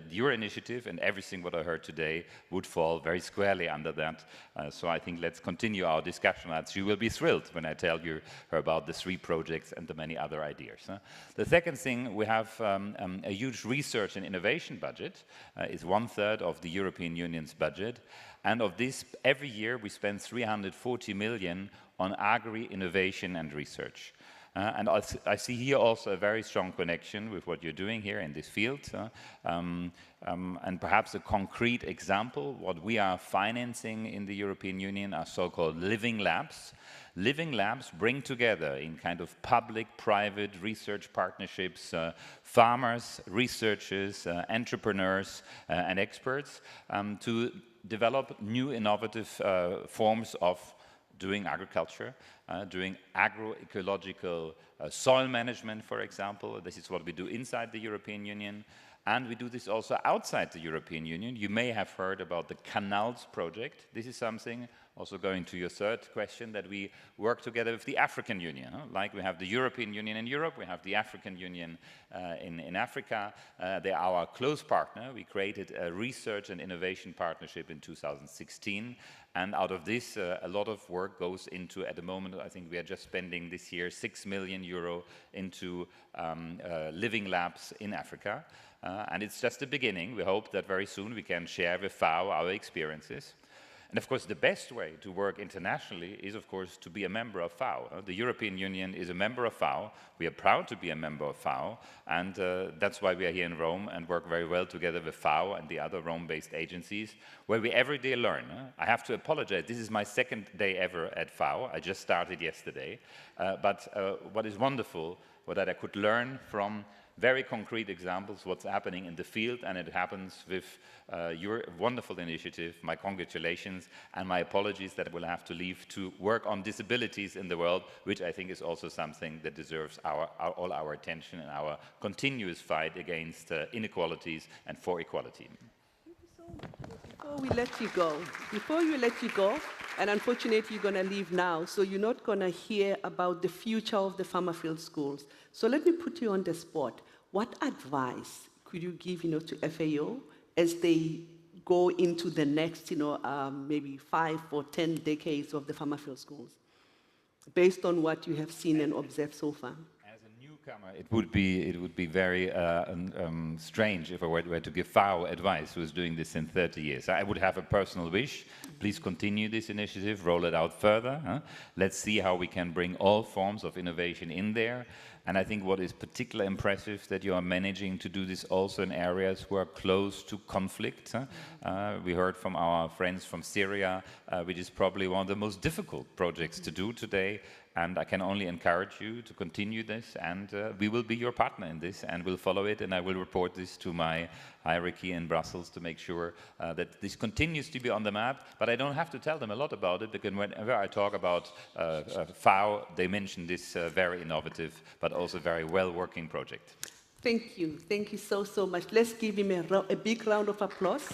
your initiative and everything what I heard today would fall very squarely under that. So I think let's continue our discussion. She will be thrilled when I tell her about the 3 projects and the many other ideas. The second thing, we have a huge research and innovation budget. It's 1/3 of the European Union's budget. And of this, every year we spend 340 million on agri-innovation and research. And I see here also a very strong connection with what you're doing here in this field. And perhaps a concrete example, what we are financing in the European Union are so-called living labs. Living labs bring together in kind of public-private research partnerships farmers, researchers, entrepreneurs, and experts to develop new innovative forms of doing agriculture, doing agroecological soil management, for example. This is what we do inside the European Union. And we do this also outside the European Union. You may have heard about the Canals project. This is something, also going to your third question, that we work together with the African Union. Like we have the European Union in Europe, we have the African Union in Africa. They are our close partner. We created a research and innovation partnership in 2016. And out of this, a lot of work goes into, at the moment, I think we are just spending this year 6 million euro into living labs in Africa. And it's just the beginning. We hope that very soon we can share with FAO our experiences. And of course, the best way to work internationally is, of course, to be a member of FAO. The European Union is a member of FAO. We are proud to be a member of FAO. And that's why we are here in Rome and work very well together with FAO and the other Rome-based agencies, where we every day learn. I have to apologize. This is my second day ever at FAO. I just started yesterday. But what is wonderful was that I could learn from very concrete examples what's happening in the field, and it happens with your wonderful initiative. My congratulations and my apologies that I will have to leave to work on disabilities in the world, which I think is also something that deserves all our attention and our continuous fight against inequalities and for equality. Before you let you go, and unfortunately you're going to leave now, so you're not going to hear about the future of the farmer field schools. So let me put you on the spot. What advice could you give, to FAO as they go into the next, maybe 5 or 10 decades of the farmer field schools, based on what you have seen and observed so far? It would be very strange if I were to give FAO advice, who is doing this in 30 years. I would have a personal wish. Please continue this initiative, roll it out further. Let's see how we can bring all forms of innovation in there. And I think what is particularly impressive that you are managing to do this also in areas who are close to conflict. We heard from our friends from Syria, which is probably one of the most difficult projects to do today. And I can only encourage you to continue this, and we will be your partner in this, and we'll follow it, and I will report this to my hierarchy in Brussels to make sure that this continues to be on the map. But I don't have to tell them a lot about it, because whenever I talk about FAO, they mention this very innovative, but also very well-working project. Thank you so, so much. Let's give him a big round of applause.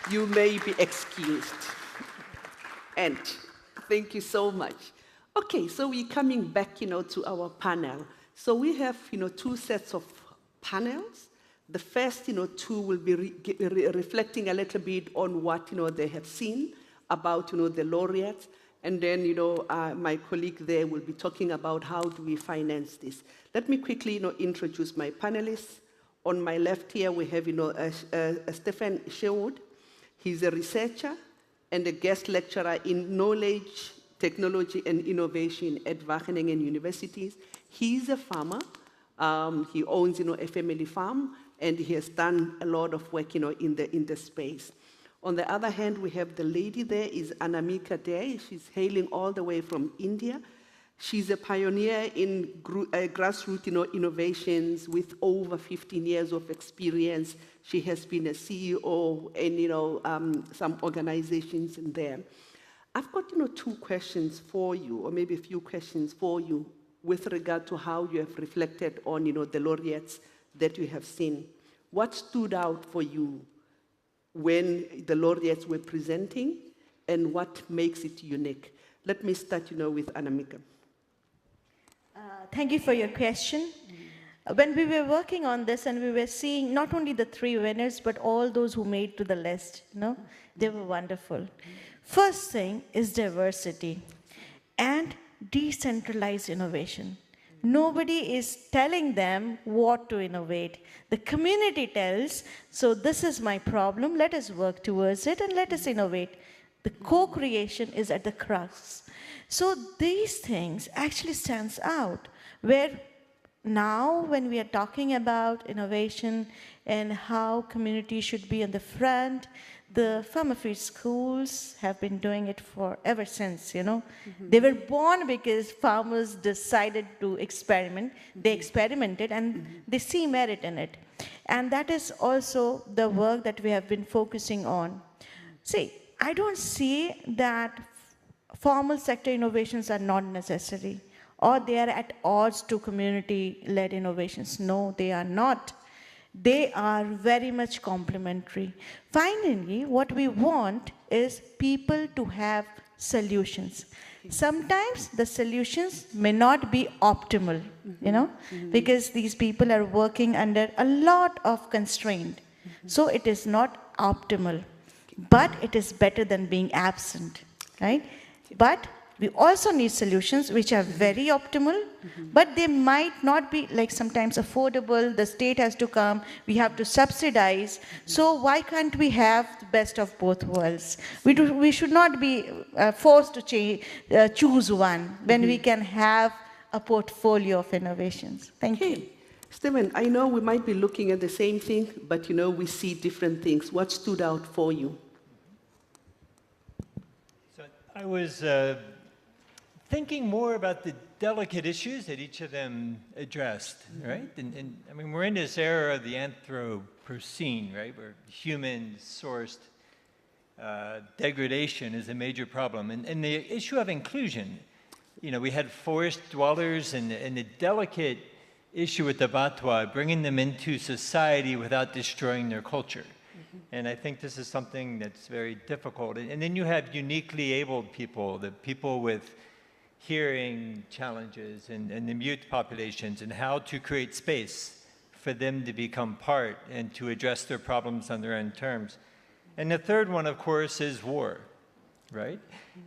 You may be excused. And thank you so much. Okay, so we're coming back, to our panel. So we have, 2 sets of panels. The first, 2 will be reflecting a little bit on what, they have seen about, the laureates. And then, my colleague there will be talking about how do we finance this. Let me quickly, introduce my panelists. On my left here, we have, Stefan Sherwood. He's a researcher and a guest lecturer in knowledge, technology and innovation at Wageningen Universities. He's a farmer. He owns, a family farm, and he has done a lot of work, in the space. On the other hand, we have the lady there is Anamika Dey. She's hailing all the way from India. She's a pioneer in grassroots, innovations with over 15 years of experience. She has been a CEO in, some organizations in there. I've got, 2 questions for you, or maybe a few questions for you with regard to how you have reflected on, the laureates that you have seen. What stood out for you when the laureates were presenting, and what makes it unique? Let me start, with Anamika. Thank you for your question. When we were working on this and we were seeing not only the 3 winners, but all those who made to the list, they were wonderful. First thing is diversity and decentralized innovation. Nobody is telling them what to innovate. The community tells, so this is my problem, let us work towards it and let us innovate. The co-creation is at the crux. So these things actually stands out, where now when we are talking about innovation and how community should be on the front, the farmer field schools have been doing it for ever since, you know. They were born because farmers decided to experiment. They experimented and they see merit in it. And that is also the work that we have been focusing on. See, I don't see that formal sector innovations are not necessary or they are at odds to community-led innovations. No, they are not. They are very much complementary. Finally, what we want is people to have solutions. Sometimes the solutions may not be optimal, you know, because these people are working under a lot of constraint. So it is not optimal, but it is better than being absent, right? But we also need solutions which are very optimal, but they might not be like sometimes affordable. The state has to come, we have to subsidize. So why can't we have the best of both worlds? We should not be forced to choose one when we can have a portfolio of innovations. Thank you. Stephen, I know we might be looking at the same thing, but you know, we see different things. What stood out for you? So I was thinking more about the delicate issues that each of them addressed, right? And I mean, we're in this era of the Anthropocene, right? Where human-sourced degradation is a major problem. And the issue of inclusion, you know, we had forest dwellers and the delicate issue with the Batwa, bringing them into society without destroying their culture. And I think this is something that's very difficult. And then you have uniquely abled people, the people with hearing challenges and the mute populations, and how to create space for them to become part and to address their problems on their own terms. And the third one, of course, is war, right?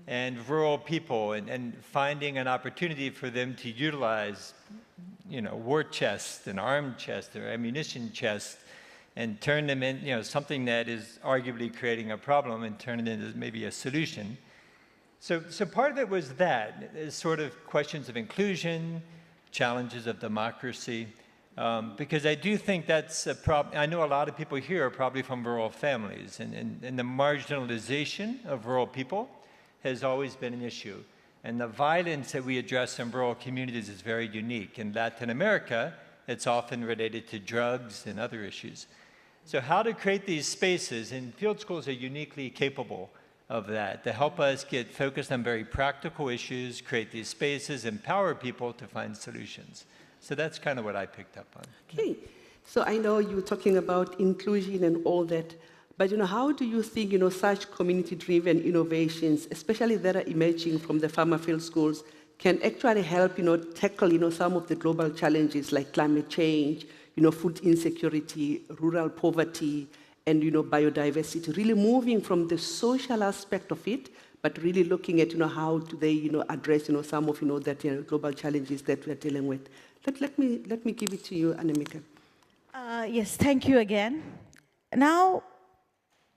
And rural people and finding an opportunity for them to utilize, you know, war chests and arm chests or ammunition chests and turn them in, you know, something that is arguably creating a problem and turn it into maybe a solution. So part of it was that, is sort of questions of inclusion, challenges of democracy, because I do think that's a problem. I know a lot of people here are probably from rural families, and the marginalization of rural people has always been an issue. And the violence that we address in rural communities is very unique. In Latin America, it's often related to drugs and other issues. So how to create these spaces, and field schools are uniquely capable of that, to help us get focused on very practical issues, create these spaces, empower people to find solutions. So that's kind of what I picked up on. Okay, so I know you're talking about inclusion and all that, but you know, how do you think, you know, such community-driven innovations, especially that are emerging from the farmer field schools, can actually help, you know, tackle, you know, some of the global challenges like climate change, you know, food insecurity, rural poverty, and, you know, biodiversity, really moving from the social aspect of it, but really looking at, you know, how do they, you know, address, you know, some of, you know, that, you know, global challenges that we're dealing with. Let me give it to you, Anamika. Yes, thank you again. Now,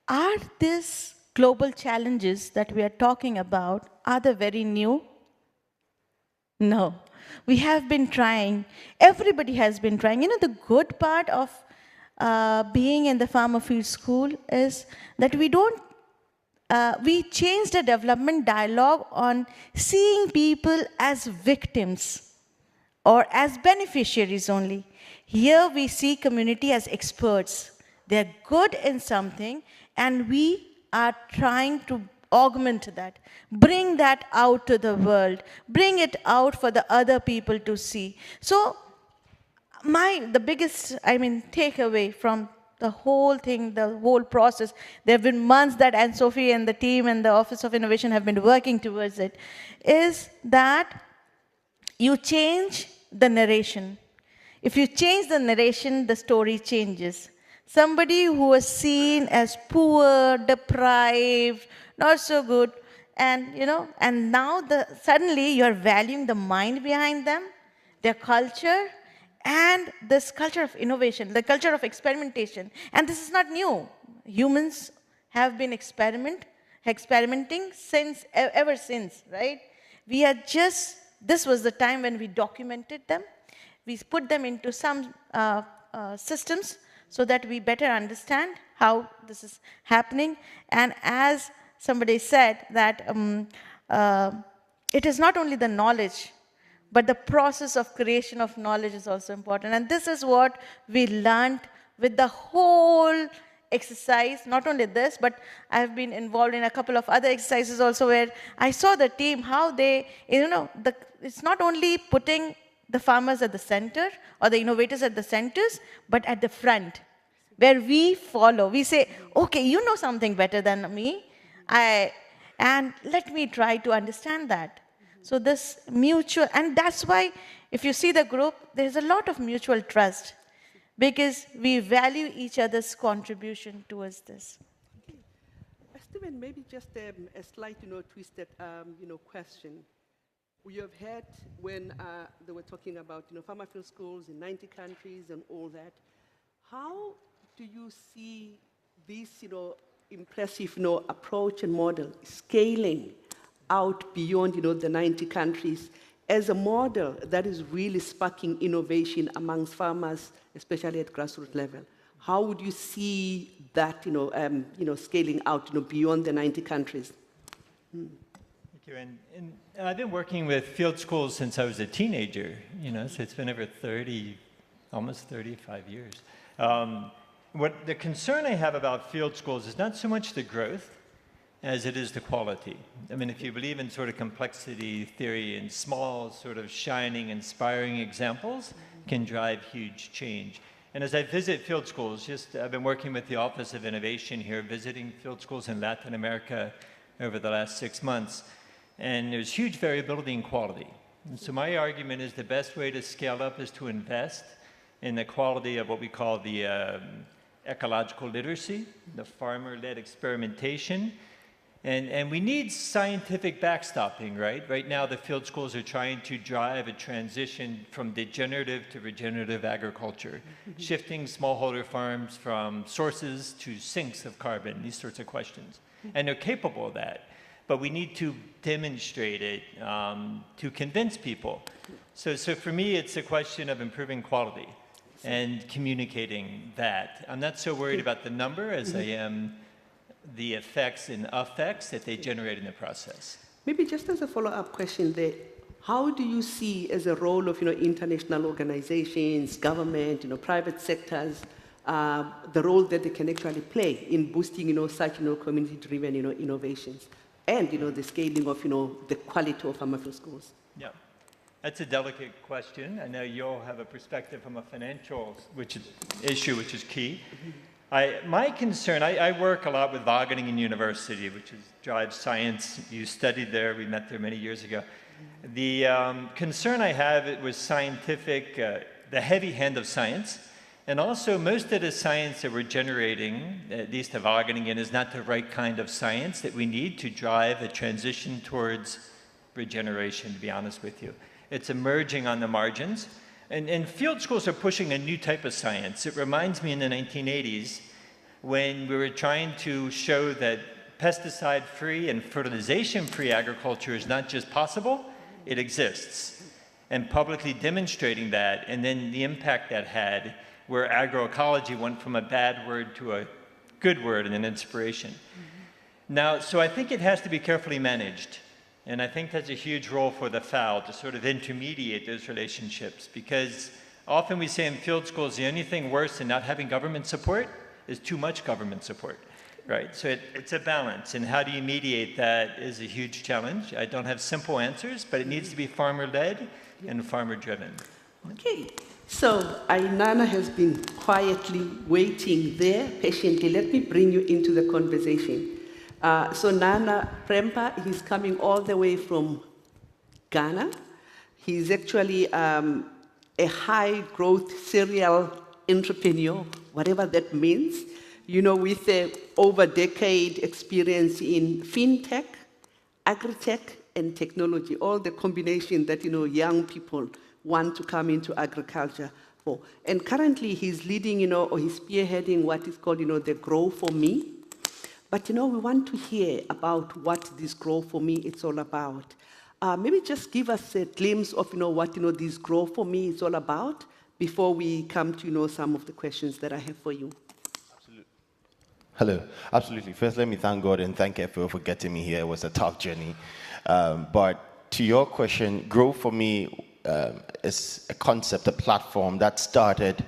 are these global challenges that we are talking about, are they very new? No. We have been trying. Everybody has been trying. You know, the good part of being in the farmer field school is that we changed the development dialogue on seeing people as victims or as beneficiaries only. Here we see community as experts. They're good in something, and we are trying to augment that, bring that out to the world, bring it out for the other people to see. So the biggest, takeaway from the whole thing, the whole process, there have been months that Anne-Sophie and the team and the Office of Innovation have been working towards it, is that you change the narration. If you change the narration, the story changes. somebody who was seen as poor, deprived, not so good, and and now suddenly you're valuing the mind behind them, their culture, and this culture of innovation, the culture of experimentation. And this is not new. Humans have been experimenting ever since, right? We had this was the time when we documented them. We put them into some systems so that we better understand how this is happening. And as somebody said, that it is not only the knowledge, but the process of creation of knowledge is also important. And this is what we learned with the whole exercise. Not only this, but I've been involved in a couple of other exercises also where I saw the team, how they, it's not only putting the farmers at the center or the innovators at the centers, but at the front, where we follow. We say, okay, you know something better than me, and let me try to understand that. So this mutual, and that's why if you see the group, there's a lot of mutual trust, because we value each other's contribution towards this. Okay. Stephen, maybe just a slight, twisted, question. We have heard when they were talking about, farmer field schools in 90 countries and all that. How do you see this, impressive, approach and model scaling out beyond, the 90 countries as a model that is really sparking innovation amongst farmers, especially at grassroots level? How would you see that, scaling out, beyond the 90 countries? Thank you. And I've been working with field schools since I was a teenager, so it's been over almost 35 years. What the concern I have about field schools is not so much the growth as it is the quality. I mean, if you believe in sort of complexity theory, and small, sort of shining, inspiring examples can drive huge change. And as I visit field schools, I've been working with the Office of Innovation here, visiting field schools in Latin America over the last 6 months, and there's huge variability in quality. And so my argument is the best way to scale up is to invest in the quality of what we call the ecological literacy, the farmer-led experimentation. And we need scientific backstopping, right? Right now, the field schools are trying to drive a transition from degenerative to regenerative agriculture, shifting smallholder farms from sources to sinks of carbon, these sorts of questions. And they're capable of that, but we need to demonstrate it to convince people. So for me, it's a question of improving quality and communicating that. I'm not so worried about the number as I am the effects and effects that they generate in the process. Maybe just as a follow-up question there, how do you see as a role of international organizations, government, private sectors, the role that they can actually play in boosting such community-driven innovations and the scaling of the quality of farmer field schools? Yeah. That's a delicate question. I know you'll have a perspective from a financial issue, which is key. My concern, I work a lot with Wageningen University, which drives science. You studied there. We met there many years ago. The concern I have was scientific, the heavy hand of science. And also, most of the science that we're generating, at least at Wageningen, is not the right kind of science that we need to drive a transition towards regeneration, to be honest with you. It's emerging on the margins. And field schools are pushing a new type of science. It reminds me in the 1980s when we were trying to show that pesticide-free and fertilization-free agriculture is not just possible, it exists. And publicly demonstrating that, and then the impact that had, where agroecology went from a bad word to a good word and an inspiration. Now, so I think it has to be carefully managed. And I think that's a huge role for the FAO to sort of intermediate those relationships, because often we say in field schools the only thing worse than not having government support is too much government support, right? So it's a balance, and how do you mediate that is a huge challenge. I don't have simple answers, but it needs to be farmer-led and farmer-driven. Okay, so Ainana has been quietly waiting there patiently. Let me bring you into the conversation. So Nana Prempa, he's coming all the way from Ghana. He's actually a high-growth serial entrepreneur whatever that means, you know, with over decade experience in fintech, agri-tech, and technology, all the combination that, you know, young people want to come into agriculture for. And currently he's leading, you know, or he's spearheading what is called, you know, the Grow For Me. But, you know, we want to hear about what this Grow For Me is all about. Maybe just give us a glimpse of, you know, what, you know, this Grow For Me is all about before we come to, you know, some of the questions that I have for you. Absolutely. Hello. Absolutely. First, let me thank God and thank FFS for getting me here. It was a tough journey. But to your question, Grow For Me is a concept, a platform that started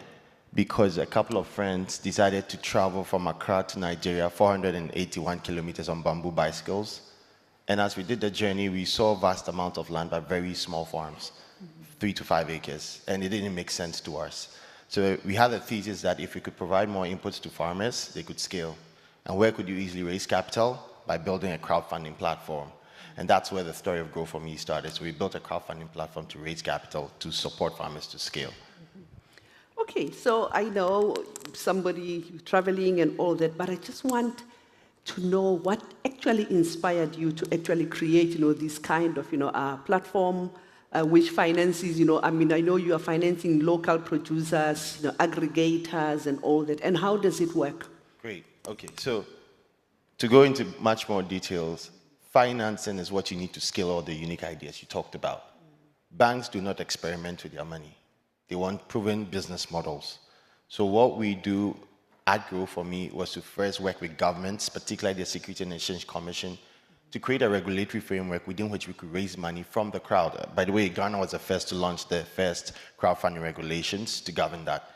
because a couple of friends decided to travel from Accra to Nigeria, 481 kilometers on bamboo bicycles. And as we did the journey, we saw vast amounts of land, but very small farms, 3 to 5 acres, and it didn't make sense to us. So we had a thesis that if we could provide more inputs to farmers, they could scale. And where could you easily raise capital? By building a crowdfunding platform. And that's where the story of Grow For Me started. So we built a crowdfunding platform to raise capital to support farmers to scale. Okay, so I know somebody traveling and all that, but I just want to know what actually inspired you to actually create, you know, this kind of, you know, platform which finances, you know, I mean, I know you are financing local producers, you know, aggregators and all that. And how does it work? Great. Okay, so to go into much more details, financing is what you need to scale all the unique ideas you talked about. Banks do not experiment with their money. They want proven business models. So what we do at Grow For Me was to first work with governments, particularly the Security and Exchange Commission, to create a regulatory framework within which we could raise money from the crowd. By the way, Ghana was the first to launch the first crowdfunding regulations to govern that.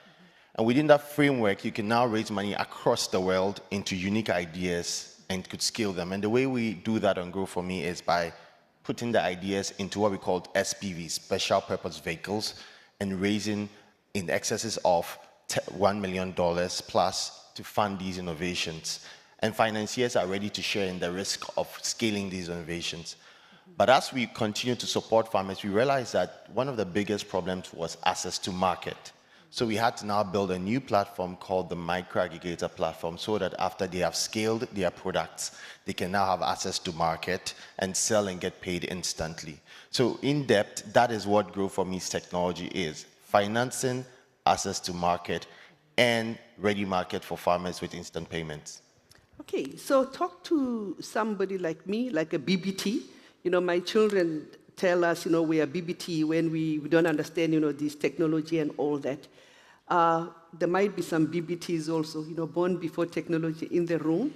And within that framework, you can now raise money across the world into unique ideas and could scale them. And the way we do that on Grow For Me is by putting the ideas into what we call SPVs, special purpose vehicles, and raising in excesses of $1 million plus to fund these innovations. And financiers are ready to share in the risk of scaling these innovations. But as we continue to support farmers, we realized that one of the biggest problems was access to market. So we had to now build a new platform called the Micro Aggregator Platform so that after they have scaled their products, they can now have access to market and sell and get paid instantly. So in depth, that is what Grow For Me's technology is: financing, access to market, and ready market for farmers with instant payments. Okay, so talk to somebody like me, like a BBT. You know, my children tell us, you know, we are BBT when we don't understand, you know, this technology and all that. There might be some BBTs also, you know, born before technology in the room.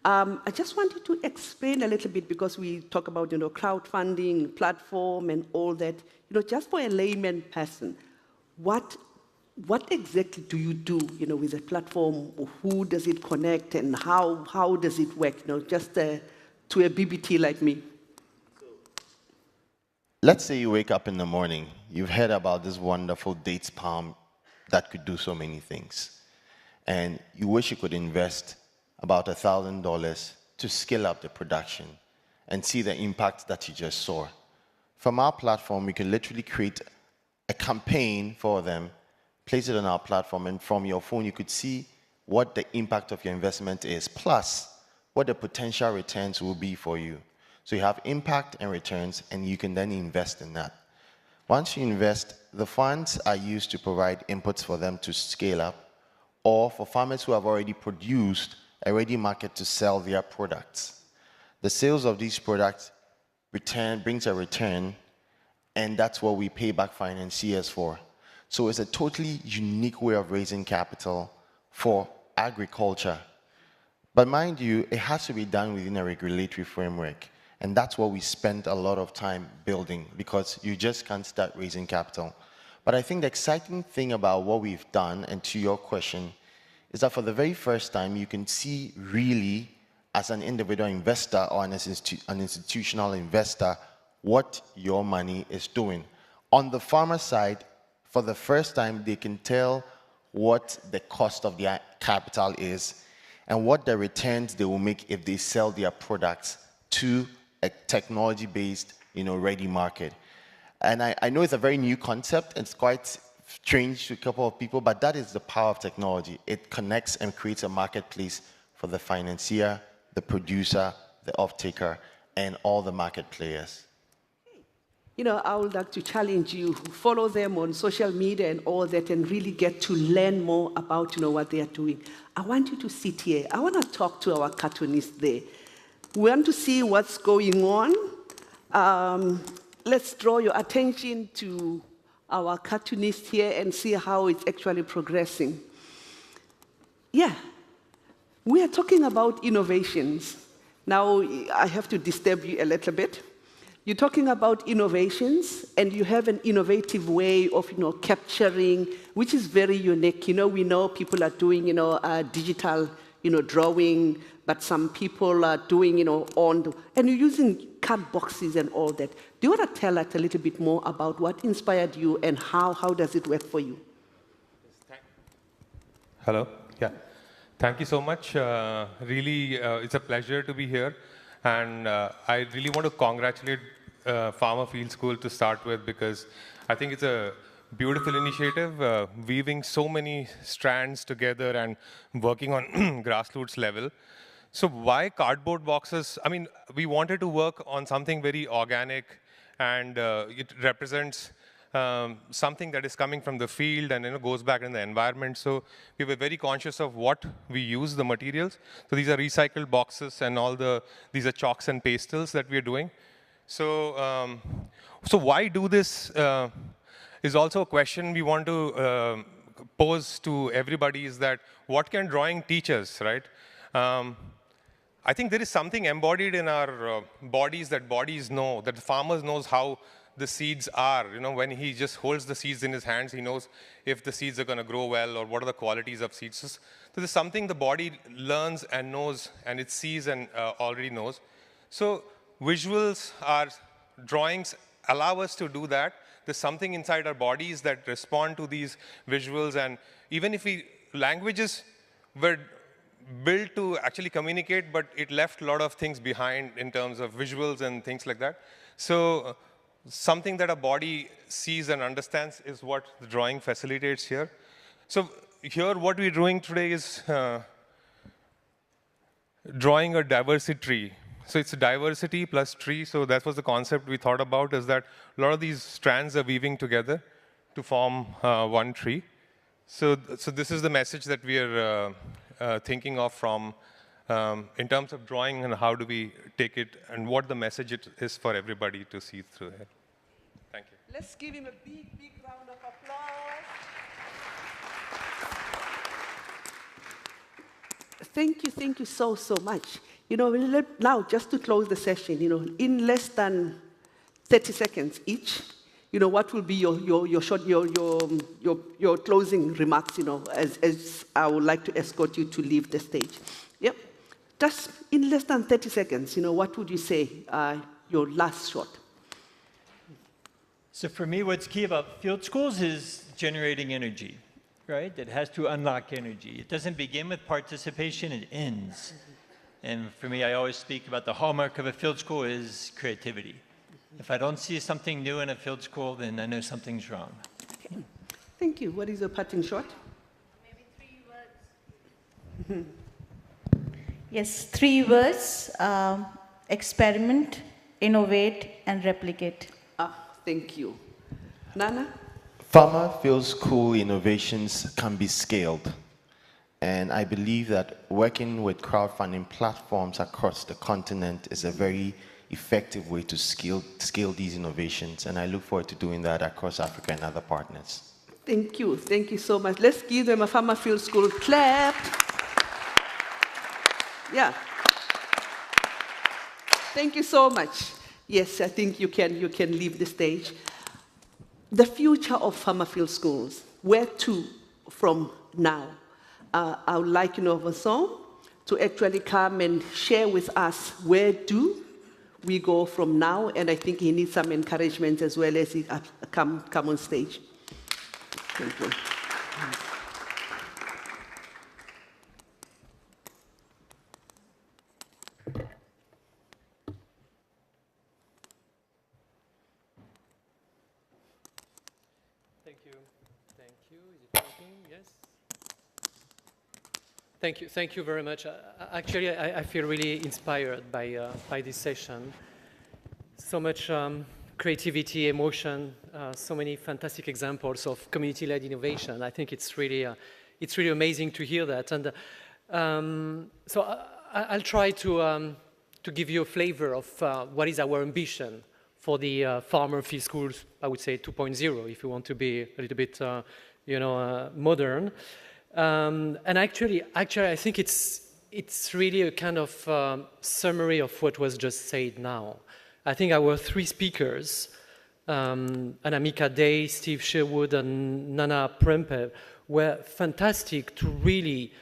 I just wanted to explain a little bit because we talk about, you know, crowdfunding, platform and all that. You know, just for a layman person, what exactly do you do, you know, with a platform? Who does it connect and how does it work, you know, just to a BBT like me? Let's say you wake up in the morning, you've heard about this wonderful dates palm that could do so many things, and you wish you could invest about $1,000 to scale up the production and see the impact that you just saw. From our platform, we can literally create a campaign for them, place it on our platform, and from your phone, you could see what the impact of your investment is, plus what the potential returns will be for you. So you have impact and returns, and you can then invest in that. Once you invest, the funds are used to provide inputs for them to scale up, or for farmers who have already produced a ready market to sell their products. The sales of these products brings a return, and that's what we pay back financiers for. So it's a totally unique way of raising capital for agriculture. But mind you, it has to be done within a regulatory framework. And that's what we spent a lot of time building, because you just can't start raising capital. But I think the exciting thing about what we've done, and to your question, is that for the very first time, you can see really, as an individual investor or an institutional investor, what your money is doing. On the farmer side, for the first time, they can tell what the cost of their capital is and what the returns they will make if they sell their products to a technology-based, you know, ready market. And I know it's a very new concept. It's quite strange to a couple of people, but that is the power of technology. It connects and creates a marketplace for the financier, the producer, the off-taker, and all the market players. You know, I would like to challenge you, follow them on social media and all that, and really get to learn more about, what they are doing. I want you to sit here. I want to talk to our cartoonists there. We want to see what's going on. Let's draw your attention to our cartoonist here and see how it's actually progressing. Yeah, we are talking about innovations. Now, I have to disturb you a little bit. You're talking about innovations, and you have an innovative way of, capturing, which is very unique. We know people are doing, digital, drawing, but some people are doing, and you're using card boxes and all that. Do you want to tell us a little bit more about what inspired you and how does it work for you? Hello. Yeah. Thank you so much. Really, it's a pleasure to be here. And I really want to congratulate Farmer Field School to start with, because I think it's a beautiful initiative, weaving so many strands together and working on grassroots level. So why cardboard boxes? I mean, we wanted to work on something very organic, and it represents something that is coming from the field and goes back in the environment. So we were very conscious of what we use, the materials. So these are recycled boxes, and these are chalks and pastels that we are doing. So, so why do this is also a question we want to pose to everybody, is that what can drawing teach us, right? I think there is something embodied in our bodies that bodies know, that the farmers knows how the seeds are. When he just holds the seeds in his hands, he knows if the seeds are going to grow well or what are the qualities of seeds. So there's something the body learns and knows, and it sees and already knows. So visuals, our drawings allow us to do that. There's something inside our bodies that respond to these visuals, and even if languages were built to actually communicate, but it left a lot of things behind in terms of visuals and things like that. So something that a body sees and understands is what the drawing facilitates here. So here what we're doing today is drawing a diversity tree. So it's diversity plus tree. So that was the concept we thought about, is that a lot of these strands are weaving together to form one tree. So this is the message that we are thinking of from in terms of drawing, and how do we take it, and what the message it is for everybody to see through it. Thank you. Let's give him a big, big round of applause. Thank you so much. Now, just to close the session, in less than 30 seconds each, what will be your closing remarks, as I would like to escort you to leave the stage. Yep. Just in less than 30 seconds, what would you say, your last shot? So for me, what's key about field schools is generating energy, right? It has to unlock energy. It doesn't begin with participation, it ends. And for me, I always speak about the hallmark of a field school is creativity. If I don't see something new in a field school, then I know something's wrong. Okay. Thank you. What is your parting shot? Maybe 3 words. Yes, 3 words: experiment, innovate, and replicate. Thank you. Nana? Farmer Field School innovations can be scaled. And I believe that working with crowdfunding platforms across the continent is a very effective way to scale these innovations. And I look forward to doing that across Africa and other partners. Thank you. Thank you so much. Let's give them a Farmer Field School clap. Yeah. Thank you so much. Yes, I think you can leave the stage. The future of Farmer Field Schools, where to from now? I would like Vincent to actually come and share with us where do we go from now, and I think he needs some encouragement as well as he come on stage. Thank you. Thank you. Yes. Thank you very much. Actually, I feel really inspired by this session. So much creativity, emotion, so many fantastic examples of community-led innovation. I think it's really amazing to hear that. And so I'll try to give you a flavor of what is our ambition for the farmer field schools, I would say 2.0, if you want to be a little bit, modern. And actually, I think it's really a kind of summary of what was just said now. I think our three speakers, Anamika Day, Steve Sherwood, and Nana Prempe, were fantastic to really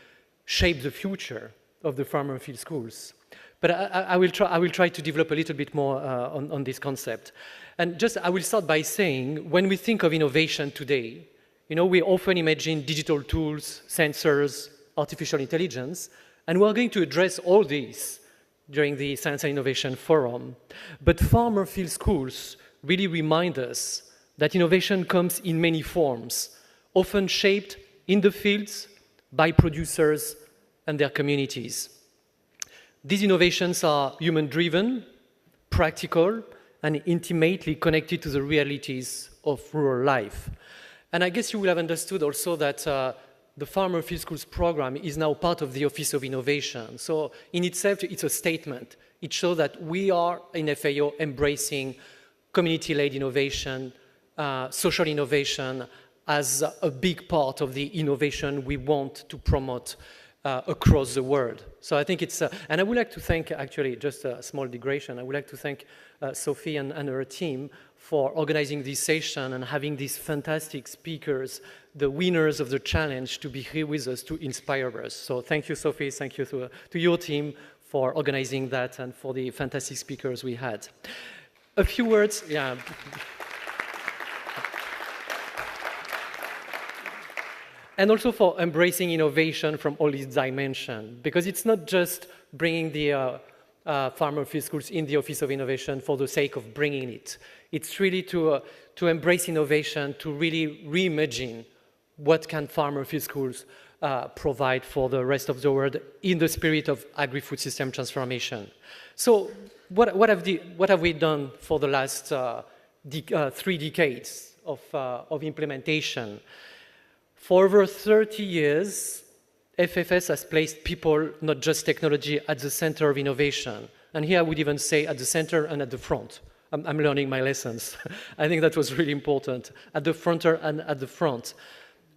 shape the future of the farmer field schools. But I will try to develop a little bit more on this concept. And I will start by saying, when we think of innovation today, we often imagine digital tools, sensors, artificial intelligence, and we're going to address all these during the Science and Innovation Forum. But farmer field schools really remind us that innovation comes in many forms, often shaped in the fields by producers and their communities. These innovations are human-driven, practical, and intimately connected to the realities of rural life. And I guess you will have understood also that the Farmer Field Schools program is now part of the Office of Innovation. So in itself, it's a statement. It shows that we are in FAO embracing community-led innovation, social innovation as a big part of the innovation we want to promote across the world. So I think it's, and I would like to thank, actually, just a small digression, I would like to thank Sophie and her team for organizing this session and having these fantastic speakers, the winners of the challenge, to be here with us to inspire us. So thank you, Sophie, thank you to your team for organizing that and for the fantastic speakers we had. A few words, yeah. And also for embracing innovation from all these dimensions, because it's not just bringing the farmer field schools in the Office of Innovation for the sake of bringing it. It's really to embrace innovation, to really reimagine what can farmer field schools provide for the rest of the world in the spirit of agri-food system transformation. So what have we done for the last 3 decades of implementation? For over 30 years, FFS has placed people, not just technology, at the center of innovation. And here I would even say at the center and at the front. I'm learning my lessons. I think that was really important. At the frontier and at the front.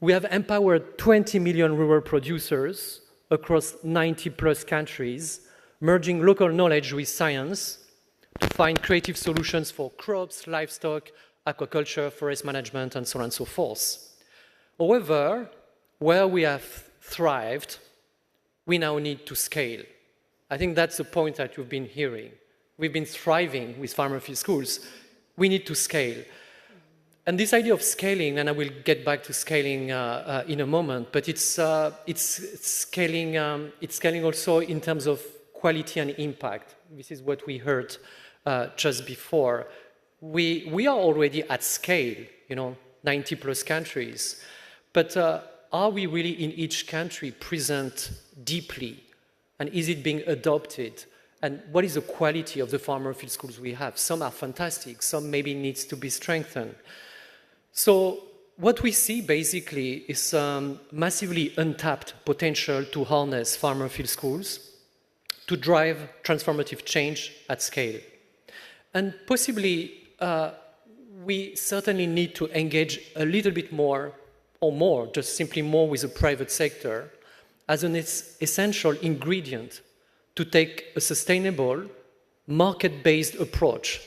We have empowered 20 million rural producers across 90+ countries, merging local knowledge with science to find creative solutions for crops, livestock, aquaculture, forest management, and so on and so forth. However, where we have thrived, we now need to scale. I think that's the point that you've been hearing. We've been thriving with farmer field schools. We need to scale. And this idea of scaling, and I will get back to scaling in a moment, but it's scaling also in terms of quality and impact. This is what we heard just before. We are already at scale, 90+ countries. But are we really in each country present deeply? And is it being adopted? And what is the quality of the farmer field schools we have? Some are fantastic, some maybe needs to be strengthened. So what we see basically is massively untapped potential to harness farmer field schools to drive transformative change at scale. And possibly we certainly need to engage a little bit more, or more, just simply more with the private sector as an essential ingredient to take a sustainable, market-based approach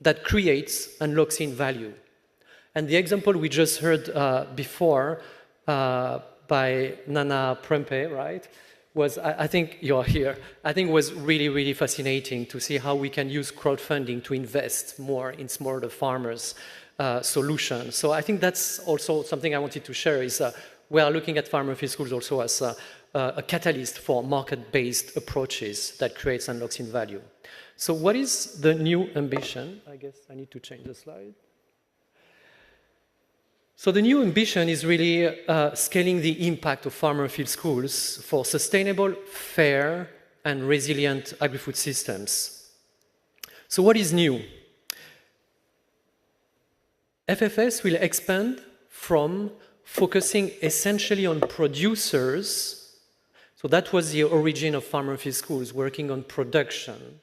that creates and locks in value. And the example we just heard before by Nana Prempe, right, was, I think you're here, I think was really, really fascinating to see how we can use crowdfunding to invest more in smaller farmers' solutions. So I think that's also something I wanted to share is we are looking at farmer field schools also as a catalyst for market-based approaches that creates and locks in value. So what is the new ambition? I guess I need to change the slide. So the new ambition is really scaling the impact of farmer field schools for sustainable, fair, and resilient agri-food systems. So what is new? FFS will expand from focusing essentially on producers. So that was the origin of farmer field schools, working on production.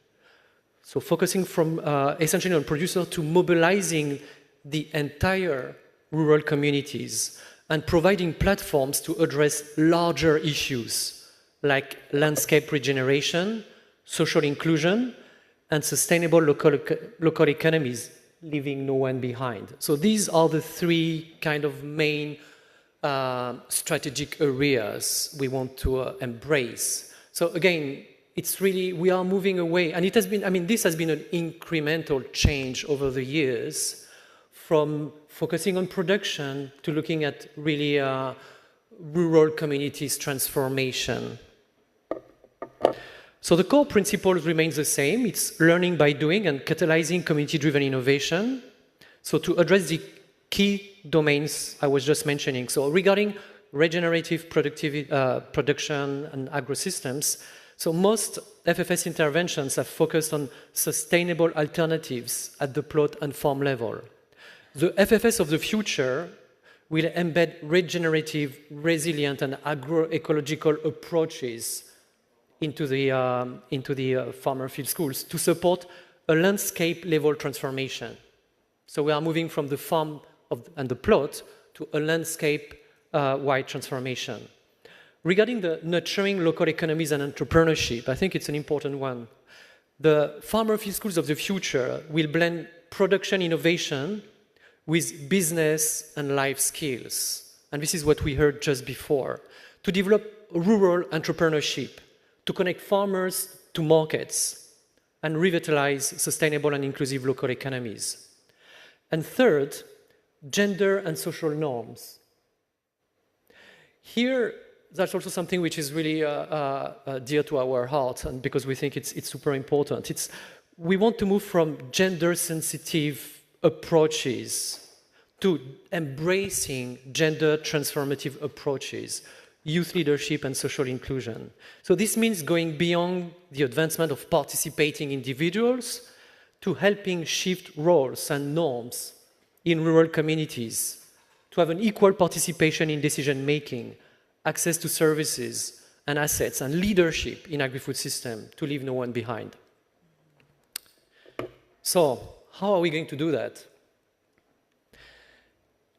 So focusing from essentially on producers to mobilizing the entire rural communities and providing platforms to address larger issues like landscape regeneration, social inclusion, and sustainable local economies, leaving no one behind. So these are the three kind of main strategic areas we want to embrace. So again, it's really, we are moving away, and it has been, I mean, this has been an incremental change over the years from focusing on production to looking at really rural communities transformation. So the core principles remains the same. It's learning by doing and catalyzing community-driven innovation. So to address the key domains I was just mentioning. So regarding regenerative production and agrosystems, so most FFS interventions have focused on sustainable alternatives at the plot and farm level. The FFS of the future will embed regenerative, resilient, and agroecological approaches into the farmer field schools to support a landscape-level transformation. So we are moving from the farm and the plot to a landscape-wide transformation. Regarding the nurturing local economies and entrepreneurship, I think it's an important one. The farmer field schools of the future will blend production innovation with business and life skills. And this is what we heard just before. To develop rural entrepreneurship, to connect farmers to markets, and revitalize sustainable and inclusive local economies. And third, gender and social norms. Here, that's also something which is really dear to our heart, and because we think it's super important. We want to move from gender-sensitive approaches to embracing gender transformative approaches, youth leadership and social inclusion. So this means going beyond the advancement of participating individuals to helping shift roles and norms in rural communities, to have an equal participation in decision-making, access to services and assets, and leadership in agri-food system to leave no one behind. So, how are we going to do that?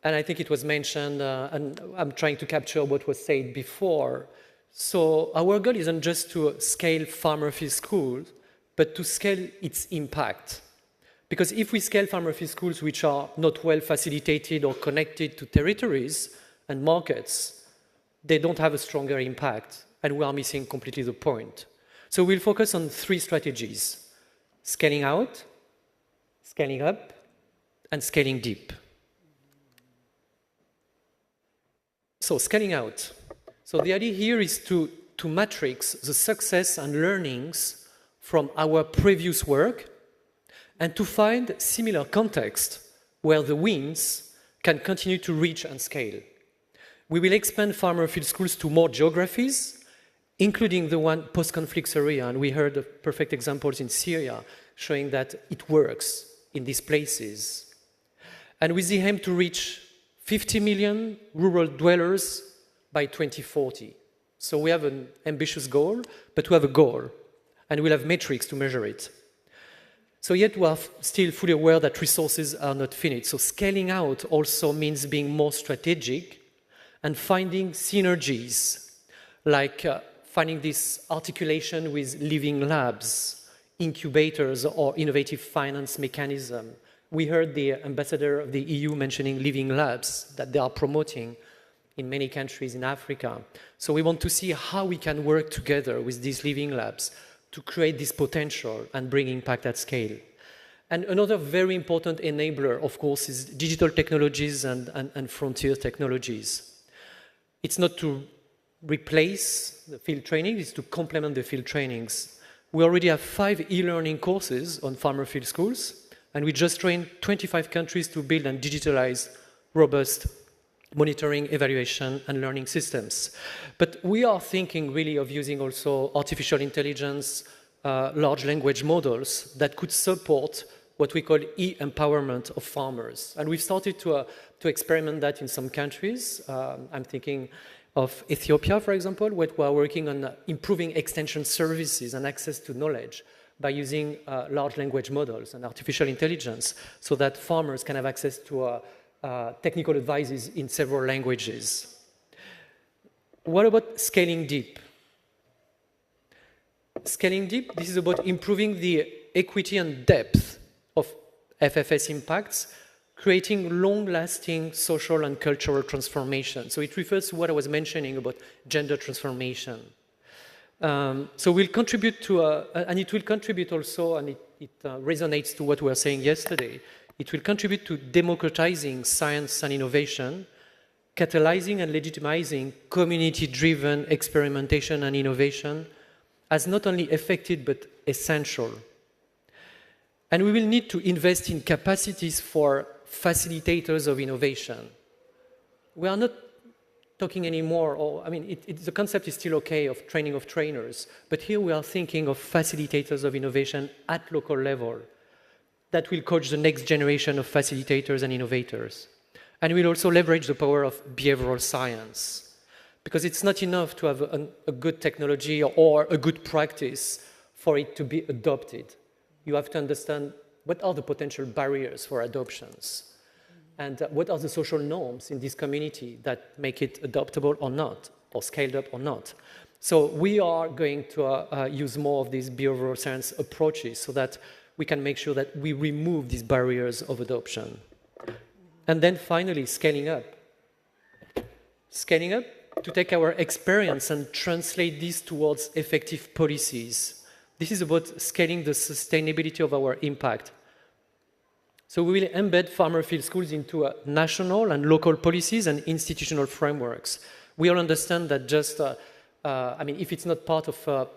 And I think it was mentioned, and I'm trying to capture what was said before. So our goal isn't just to scale farmer field schools, but to scale its impact. Because if we scale farmer field schools which are not well facilitated or connected to territories and markets, they don't have a stronger impact, and we are missing completely the point. So we'll focus on three strategies: scaling out, scaling up, and scaling deep. So scaling out. So the idea here is to matrix the success and learnings from our previous work and to find similar context where the wins can continue to reach and scale. We will expand farmer field schools to more geographies, including the one post-conflict Syria, and we heard of perfect examples in Syria showing that it works in these places. And with the aim to reach 50 million rural dwellers by 2040. So we have an ambitious goal, but we have a goal, and we'll have metrics to measure it. So yet we are still fully aware that resources are not finite. So scaling out also means being more strategic and finding synergies, like finding this articulation with living labs, incubators, or innovative finance mechanism. We heard the ambassador of the EU mentioning living labs that they are promoting in many countries in Africa. So we want to see how we can work together with these living labs to create this potential and bring impact at scale. And another very important enabler, of course, is digital technologies and frontier technologies. It's not to replace the field training, it's to complement the field trainings. We already have 5 e-learning courses on farmer field schools, and we just trained 25 countries to build and digitalize robust monitoring, evaluation, and learning systems. But we are thinking really of using also artificial intelligence, large language models that could support what we call e-empowerment of farmers. And we've started to experiment that in some countries. I'm thinking of Ethiopia, for example, where we are working on improving extension services and access to knowledge by using large language models and artificial intelligence so that farmers can have access to technical advices in several languages. What about scaling deep? Scaling deep, this is about improving the equity and depth of FFS impacts, creating long-lasting social and cultural transformation. So it refers to what I was mentioning about gender transformation. So we'll contribute to, and it will contribute also, and it resonates to what we were saying yesterday, it will contribute to democratizing science and innovation, catalyzing and legitimizing community-driven experimentation and innovation as not only effective but essential. And we will need to invest in capacities for facilitators of innovation. We are not talking anymore, or I mean, the concept is still okay of training of trainers, but here we are thinking of facilitators of innovation at local level that will coach the next generation of facilitators and innovators. And we'll also leverage the power of behavioral science, because it's not enough to have a good technology or a good practice for it to be adopted. You have to understand what are the potential barriers for adoptions, and what are the social norms in this community that make it adoptable or not, or scaled up or not. So we are going to use more of these behavioral science approaches so that we can make sure that we remove these barriers of adoption. And then finally, scaling up. Scaling up to take our experience and translate this towards effective policies. This is about scaling the sustainability of our impact. So we will embed farmer field schools into national and local policies and institutional frameworks. We all understand that just, I mean, if it's not part of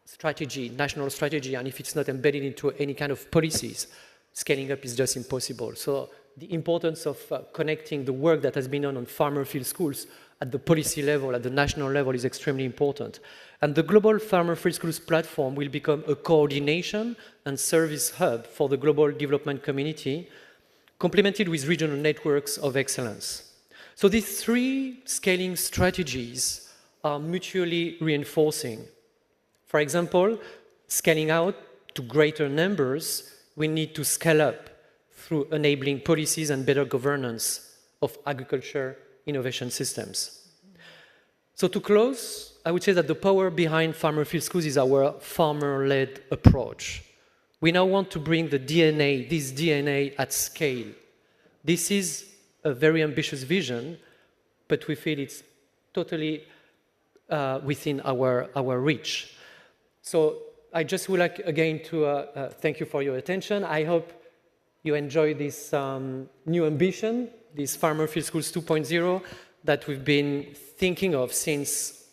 strategy, national strategy, and if it's not embedded into any kind of policies, scaling up is just impossible. So the importance of connecting the work that has been done on farmer field schools at the policy level, at the national level, is extremely important. And the Global Farmer Field Schools platform will become a coordination and service hub for the global development community, complemented with regional networks of excellence. So these three scaling strategies are mutually reinforcing. For example, scaling out to greater numbers, we need to scale up through enabling policies and better governance of agriculture innovation systems. So to close, I would say that the power behind Farmer Field Schools is our farmer-led approach. We now want to bring the DNA, this DNA at scale. This is a very ambitious vision, but we feel it's totally within our reach. So I just would like again to thank you for your attention. I hope you enjoy this new ambition, this Farmer Field Schools 2.0 that we've been thinking of since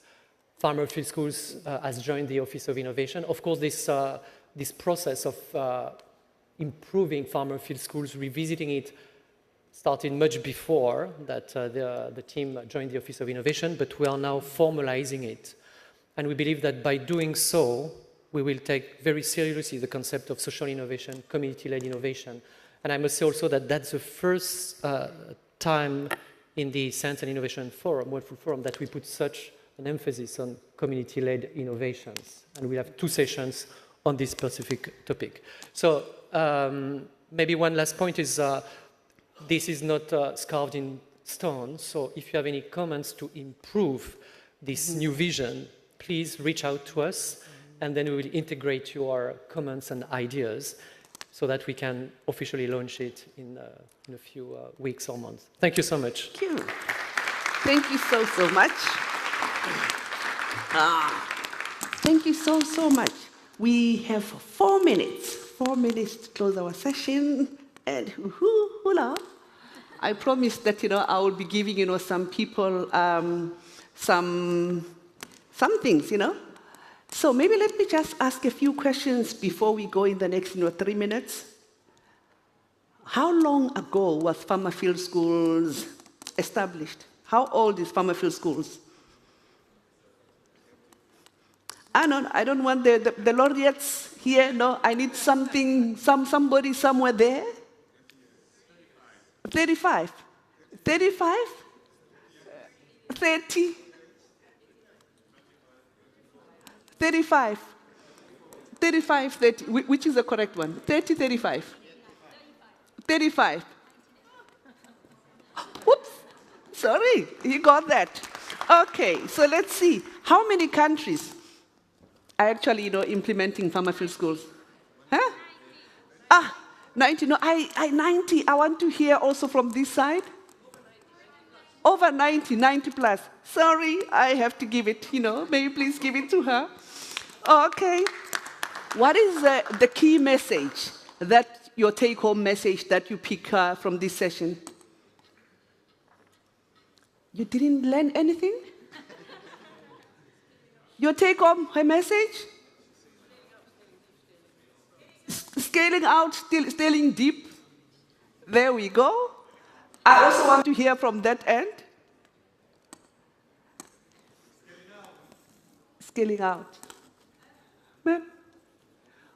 Farmer Field Schools has joined the Office of Innovation. Of course, this process of improving Farmer Field Schools, revisiting it, started much before that the team joined the Office of Innovation, but we are now formalizing it. And we believe that by doing so, we will take very seriously the concept of social innovation, community-led innovation. And I must say also that that's the first time in the Science and Innovation Forum, World Food Forum, that we put such an emphasis on community-led innovations. And we have 2 sessions on this specific topic. So maybe one last point is this is not carved in stone. So if you have any comments to improve this new vision, please reach out to us, and then we will integrate your comments and ideas so that we can officially launch it in a few weeks or months. Thank you so much. Thank you. Thank you so much. Thank you so much. We have 4 minutes. 4 minutes to close our session. And hula, I promised that I will be giving some people some things. So maybe let me just ask a few questions before we go in the next 3 minutes. How long ago was Farmer Field Schools established? How old is farmer field schools? I don't want the laureates here. No, I need somebody somewhere there. 35. 35? 30? 35. 35, 30. Which is the correct one? 30, 35. 35. Whoops. Sorry, you got that. Okay, so let's see. How many countries are actually, implementing farmer field schools? Huh? 90. No, 90. I want to hear also from this side. Over 90 plus. Sorry, I have to give it, May you please give it to her? Okay. What is the key message, your take-home message that you pick from this session? You didn't learn anything? Your take-home message? Scaling out, scaling deep. There we go. I also want to hear from that end. Scaling out. Ma'am.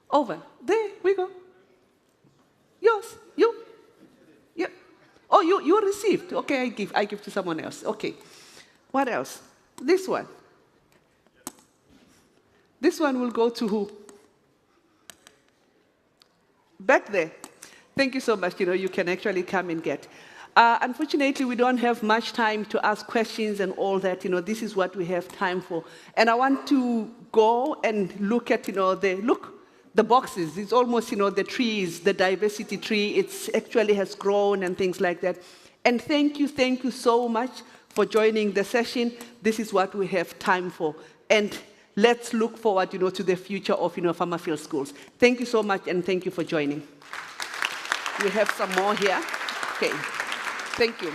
Over. There we go. Yours. You. Yeah. Oh, you received. Okay, I give to someone else. Okay. What else? This one. This one will go to who? Back there. Thank you so much. You can actually come and get. Unfortunately, we don't have much time to ask questions and all that. This is what we have time for. And I want to go and look at, the boxes. It's almost, the trees, the diversity tree. It actually has grown and things like that. And thank you so much for joining the session. This is what we have time for. And let's look forward, to the future of, farmer field schools. Thank you so much, and thank you for joining. We have some more here. Okay. Thank you.